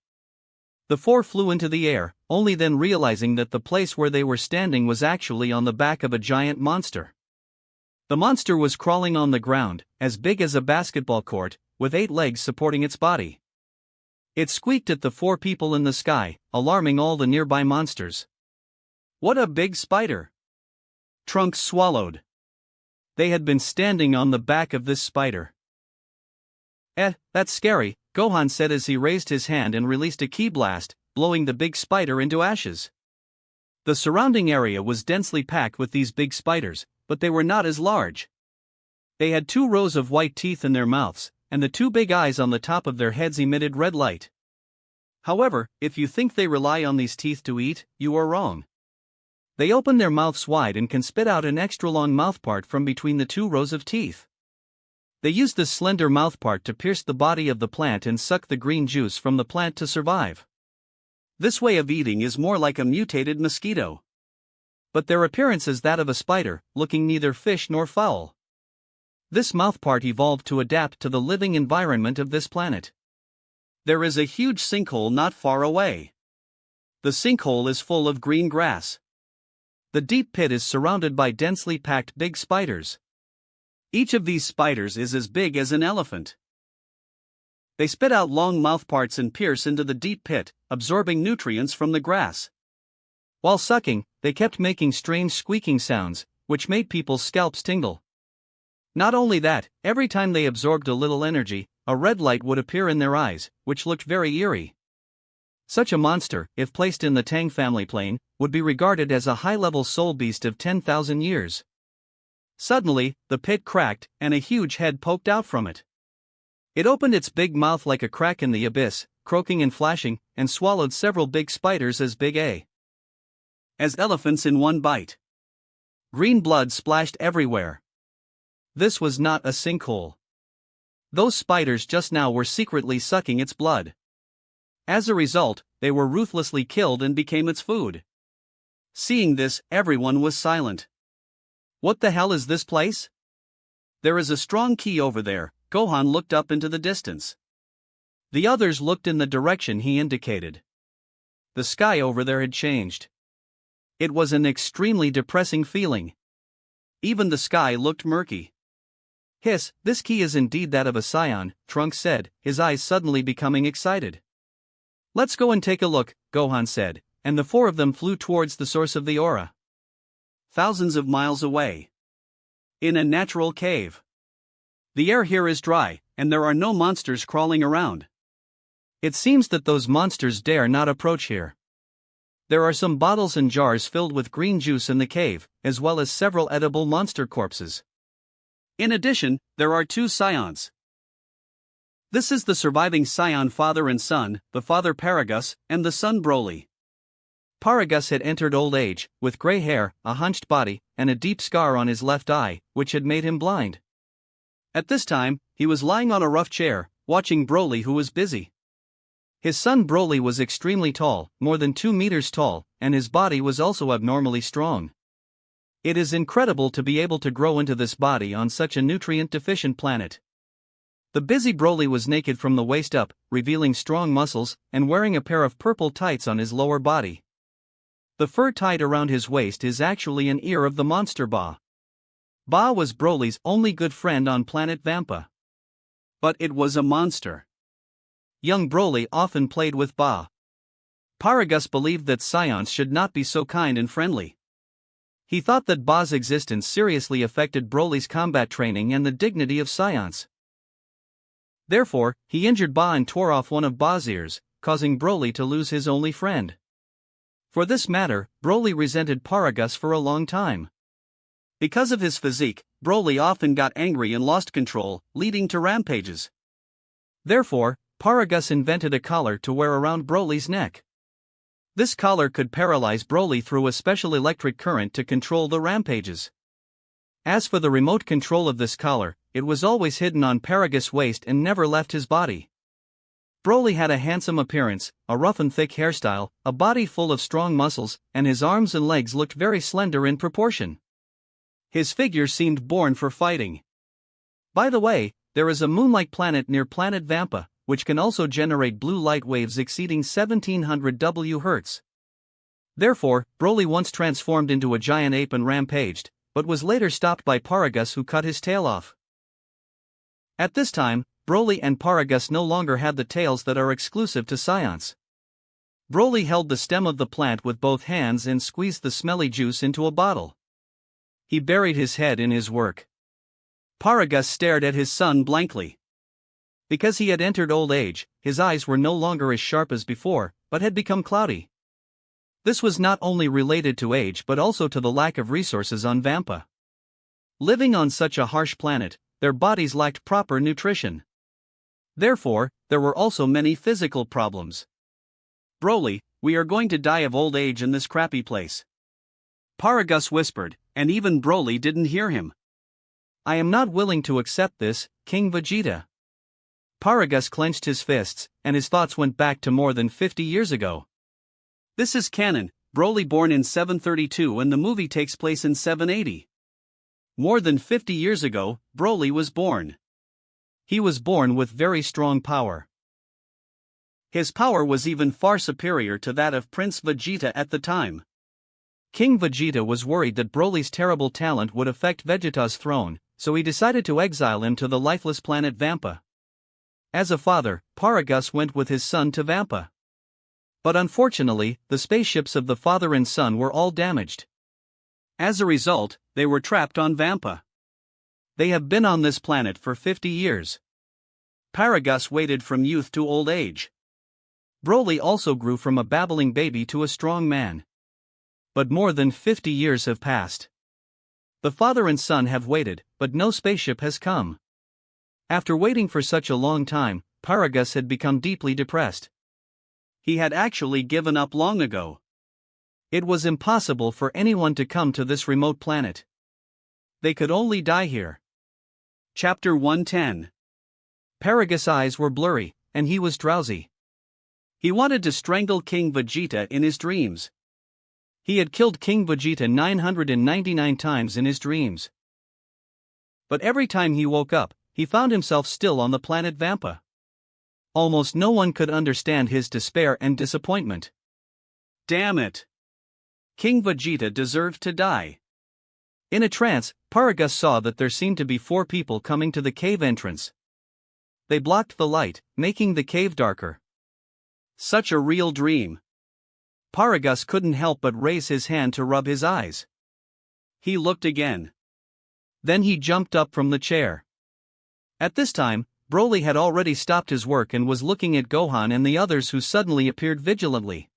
The 4 flew into the air, only then realizing that the place where they were standing was actually on the back of a giant monster. The monster was crawling on the ground, as big as a basketball court, with 8 legs supporting its body. It squeaked at the 4 people in the sky, alarming all the nearby monsters. What a big spider! Trunks swallowed. They had been standing on the back of this spider. That's scary, Gohan said as he raised his hand and released a ki blast, blowing the big spider into ashes. The surrounding area was densely packed with these big spiders, but they were not as large. They had 2 rows of white teeth in their mouths, and the 2 big eyes on the top of their heads emitted red light. However, if you think they rely on these teeth to eat, you are wrong. They open their mouths wide and can spit out an extra long mouthpart from between the 2 rows of teeth. They use this slender mouthpart to pierce the body of the plant and suck the green juice from the plant to survive. This way of eating is more like a mutated mosquito. But their appearance is that of a spider, looking neither fish nor fowl. This mouthpart evolved to adapt to the living environment of this planet. There is a huge sinkhole not far away. The sinkhole is full of green grass. The deep pit is surrounded by densely packed big spiders. Each of these spiders is as big as an elephant. They spit out long mouthparts and pierce into the deep pit, absorbing nutrients from the grass. While sucking, they kept making strange squeaking sounds, which made people's scalps tingle. Not only that, every time they absorbed a little energy, a red light would appear in their eyes, which looked very eerie. Such a monster, if placed in the Tang family plane, would be regarded as a high-level soul beast of 10,000 years. Suddenly, the pit cracked, and a huge head poked out from it. It opened its big mouth like a crack in the abyss, croaking and flashing, and swallowed several big spiders as big as elephants in one bite. Green blood splashed everywhere. This was not a sinkhole. Those spiders just now were secretly sucking its blood. As a result, they were ruthlessly killed and became its food. Seeing this, everyone was silent. What the hell is this place? There is a strong ki over there. Gohan looked up into the distance. The others looked in the direction he indicated. The sky over there had changed. It was an extremely depressing feeling. Even the sky looked murky. Hiss, this ki is indeed that of a scion, Trunks said, his eyes suddenly becoming excited. Let's go and take a look, Gohan said, and the 4 of them flew towards the source of the aura. Thousands of miles away. In a natural cave. The air here is dry, and there are no monsters crawling around. It seems that those monsters dare not approach here. There are some bottles and jars filled with green juice in the cave, as well as several edible monster corpses. In addition, there are 2 scions. This is the surviving scion father and son, the father Paragus, and the son Broly. Paragus had entered old age, with gray hair, a hunched body, and a deep scar on his left eye, which had made him blind. At this time, he was lying on a rough chair, watching Broly, who was busy. His son Broly was extremely tall, more than 2 meters tall, and his body was also abnormally strong. It is incredible to be able to grow into this body on such a nutrient-deficient planet. The busy Broly was naked from the waist up, revealing strong muscles, and wearing a pair of purple tights on his lower body. The fur tied around his waist is actually an ear of the monster Ba. Ba was Broly's only good friend on planet Vampa. But it was a monster. Young Broly often played with Ba. Paragus believed that scions should not be so kind and friendly. He thought that Ba's existence seriously affected Broly's combat training and the dignity of scions. Therefore, he injured Ba and tore off one of Ba's ears, causing Broly to lose his only friend. For this matter, Broly resented Paragus for a long time. Because of his physique, Broly often got angry and lost control, leading to rampages. Therefore, Paragus invented a collar to wear around Broly's neck. This collar could paralyze Broly through a special electric current to control the rampages. As for the remote control of this collar, it was always hidden on Paragus' waist and never left his body. Broly had a handsome appearance, a rough and thick hairstyle, a body full of strong muscles, and his arms and legs looked very slender in proportion. His figure seemed born for fighting. By the way, there is a moon-like planet near planet Vampa, which can also generate blue light waves exceeding 1700 Hz. Therefore, Broly once transformed into a giant ape and rampaged, but was later stopped by Paragus, who cut his tail off. At this time, Broly and Paragus no longer had the tails that are exclusive to Science. Broly held the stem of the plant with both hands and squeezed the smelly juice into a bottle. He buried his head in his work. Paragus stared at his son blankly. Because he had entered old age, his eyes were no longer as sharp as before, but had become cloudy. This was not only related to age but also to the lack of resources on Vampa. Living on such a harsh planet, their bodies lacked proper nutrition. Therefore, there were also many physical problems. "Broly, we are going to die of old age in this crappy place," Paragus whispered, and even Broly didn't hear him. "I am not willing to accept this, King Vegeta." Paragus clenched his fists, and his thoughts went back to more than 50 years ago. This is canon, Broly born in 732 and the movie takes place in 780. More than 50 years ago, Broly was born. He was born with very strong power. His power was even far superior to that of Prince Vegeta at the time. King Vegeta was worried that Broly's terrible talent would affect Vegeta's throne, so he decided to exile him to the lifeless planet Vampa. As a father, Paragus went with his son to Vampa. But unfortunately, the spaceships of the father and son were all damaged. As a result, they were trapped on Vampa. They have been on this planet for 50 years. Paragus waited from youth to old age. Broly also grew from a babbling baby to a strong man. But more than 50 years have passed. The father and son have waited, but no spaceship has come. After waiting for such a long time, Paragus had become deeply depressed. He had actually given up long ago. It was impossible for anyone to come to this remote planet. They could only die here. Chapter 110. Paragus' eyes were blurry, and he was drowsy. He wanted to strangle King Vegeta in his dreams. He had killed King Vegeta 999 times in his dreams. But every time he woke up, he found himself still on the planet Vampa. Almost no one could understand his despair and disappointment. Damn it! King Vegeta deserved to die. In a trance, Paragus saw that there seemed to be 4 people coming to the cave entrance. They blocked the light, making the cave darker. Such a real dream. Paragus couldn't help but raise his hand to rub his eyes. He looked again. Then he jumped up from the chair. At this time, Broly had already stopped his work and was looking at Gohan and the others, who suddenly appeared vigilantly.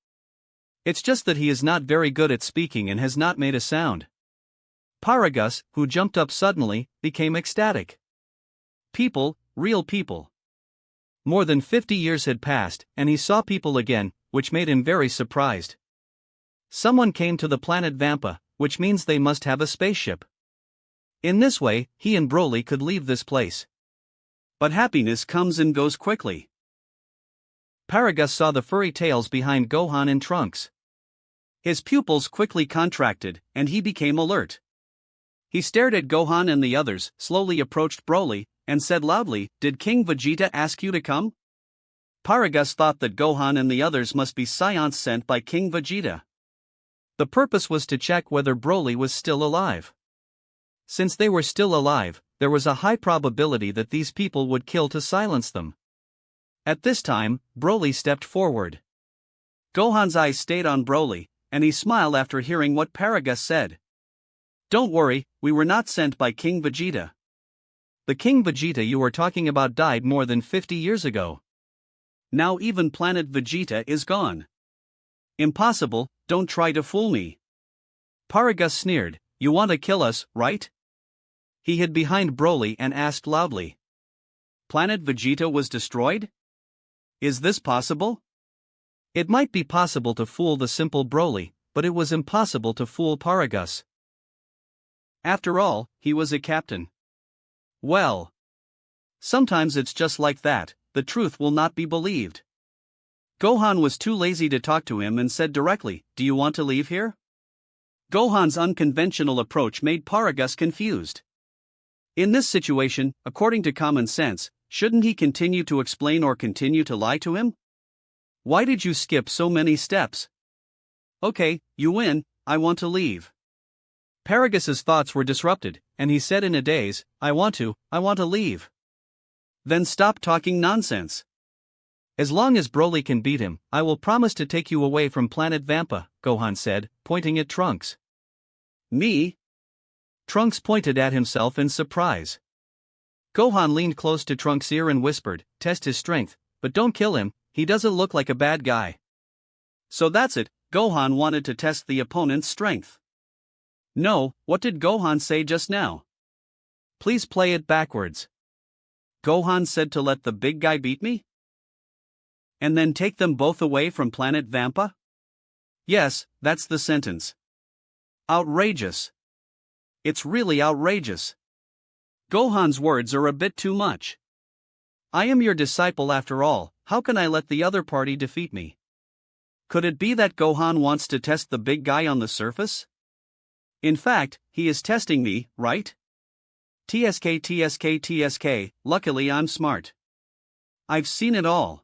It's just that he is not very good at speaking and has not made a sound. Paragus, who jumped up suddenly, became ecstatic. People, real people. More than 50 years had passed, and he saw people again, which made him very surprised. Someone came to the planet Vampa, which means they must have a spaceship. In this way, he and Broly could leave this place. But happiness comes and goes quickly. Paragus saw the furry tails behind Gohan and Trunks. His pupils quickly contracted, and he became alert. He stared at Gohan and the others, slowly approached Broly, and said loudly, "Did King Vegeta ask you to come?" Paragus thought that Gohan and the others must be scions sent by King Vegeta. The purpose was to check whether Broly was still alive. Since they were still alive, there was a high probability that these people would kill to silence them. At this time, Broly stepped forward. Gohan's eyes stayed on Broly, and he smiled after hearing what Paragus said. "Don't worry, we were not sent by King Vegeta. The King Vegeta you are talking about died more than 50 years ago. Now even planet Vegeta is gone. Impossible, don't try to fool me." Paragus sneered, "You want to kill us, right?" He hid behind Broly and asked loudly. "Planet Vegeta was destroyed? Is this possible?" It might be possible to fool the simple Broly, but it was impossible to fool Paragus. After all, he was a captain. Well, sometimes it's just like that, the truth will not be believed. Gohan was too lazy to talk to him and said directly, "Do you want to leave here?" Gohan's unconventional approach made Paragus confused. In this situation, according to common sense, shouldn't he continue to explain or continue to lie to him? Why did you skip so many steps? Okay, you win, I want to leave. Paragas's thoughts were disrupted, and he said in a daze, I want to leave. Then stop talking nonsense. As long as Broly can beat him, I will promise to take you away from planet Vampa, Gohan said, pointing at Trunks. Me? Trunks pointed at himself in surprise. Gohan leaned close to Trunks' ear and whispered, test his strength, but don't kill him, he doesn't look like a bad guy. So that's it, Gohan wanted to test the opponent's strength. No, what did Gohan say just now? Please play it backwards. Gohan said to let the big guy beat me? And then take them both away from planet Vampa? Yes, that's the sentence. Outrageous. It's really outrageous. Gohan's words are a bit too much. I am your disciple after all, how can I let the other party defeat me? Could it be that Gohan wants to test the big guy on the surface? In fact, he is testing me, right? TSK, luckily I'm smart. I've seen it all.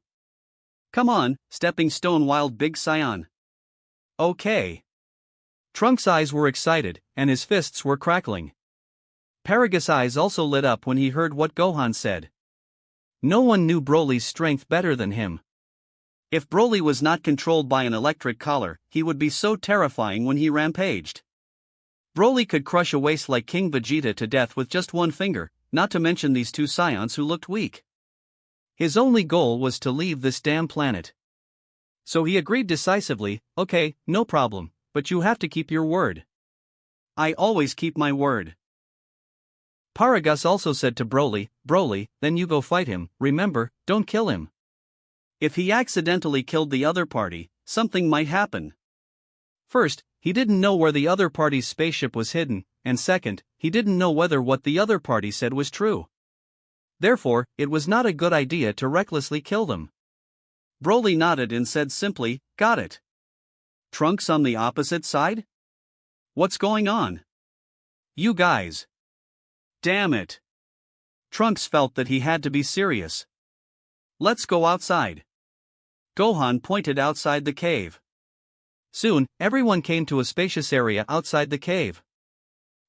Come on, stepping stone wild big Saiyan. Okay. Trunks' eyes were excited, and his fists were crackling. Paragas' eyes also lit up when he heard what Gohan said. No one knew Broly's strength better than him. If Broly was not controlled by an electric collar, he would be so terrifying when he rampaged. Broly could crush a waste like King Vegeta to death with just one finger, not to mention these two Saiyans who looked weak. His only goal was to leave this damn planet. So he agreed decisively, okay, no problem, but you have to keep your word. I always keep my word. Paragas also said to Broly, then you go fight him, remember, don't kill him. If he accidentally killed the other party, something might happen. First, he didn't know where the other party's spaceship was hidden, and second, he didn't know whether what the other party said was true. Therefore, it was not a good idea to recklessly kill them. Broly nodded and said simply, got it. Trunks on the opposite side? What's going on? You guys. Damn it. Trunks felt that he had to be serious. Let's go outside. Gohan pointed outside the cave. Soon, everyone came to a spacious area outside the cave.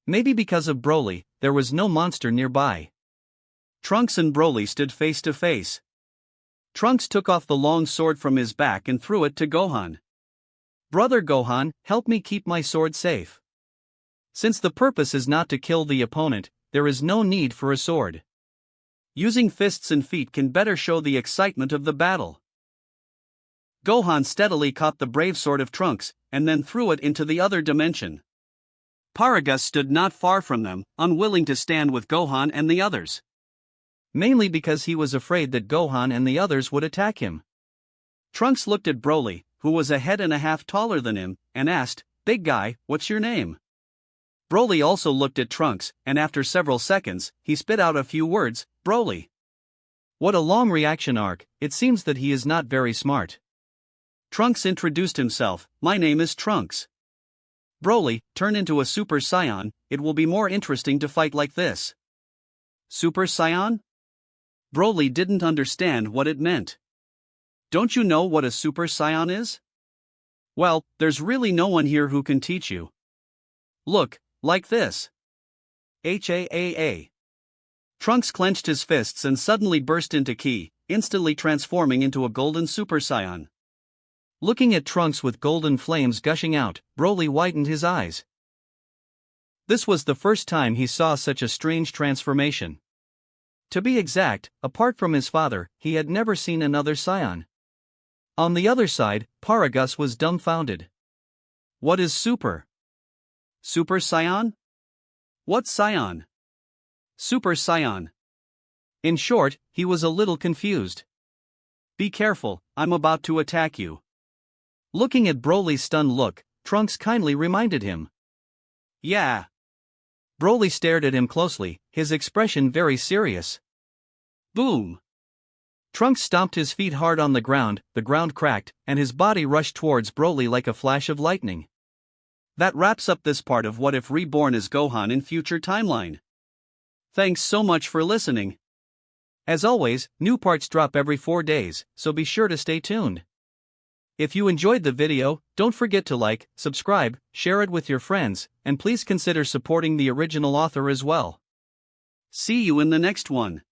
Maybe because of Broly, there was no monster nearby. Trunks and Broly stood face to face. Trunks took off the long sword from his back and threw it to Gohan. Brother Gohan, help me keep my sword safe. Since the purpose is not to kill the opponent, there is no need for a sword. Using fists and feet can better show the excitement of the battle. Gohan steadily caught the brave sword of Trunks, and then threw it into the other dimension. Paragas stood not far from them, unwilling to stand with Gohan and the others. Mainly because he was afraid that Gohan and the others would attack him. Trunks looked at Broly, who was a head and a half taller than him, and asked, Big guy, what's your name? Broly also looked at Trunks, and after several seconds, he spit out a few words, Broly. What a long reaction arc, it seems that he is not very smart. Trunks introduced himself, my name is Trunks. Broly, turn into a Super Saiyan, it will be more interesting to fight like this. Super Saiyan? Broly didn't understand what it meant. Don't you know what a Super Saiyan is? Well, there's really no one here who can teach you. Look, like this. HAAA. Trunks clenched his fists and suddenly burst into ki, instantly transforming into a golden Super Saiyan. Looking at Trunks with golden flames gushing out, Broly widened his eyes. This was the first time he saw such a strange transformation. To be exact, apart from his father, he had never seen another Saiyan. On the other side, Paragas was dumbfounded. What is Super? Super Saiyan? What Saiyan? Super Saiyan. In short, he was a little confused. Be careful, I'm about to attack you. Looking at Broly's stunned look, Trunks kindly reminded him. Yeah. Broly stared at him closely, his expression very serious. Boom. Trunks stomped his feet hard on the ground cracked, and his body rushed towards Broly like a flash of lightning. That wraps up this part of What If Reborn is Gohan in Future Timeline. Thanks so much for listening. As always, new parts drop every 4 days, so be sure to stay tuned. If you enjoyed the video, don't forget to like, subscribe, share it with your friends, and please consider supporting the original author as well. See you in the next one.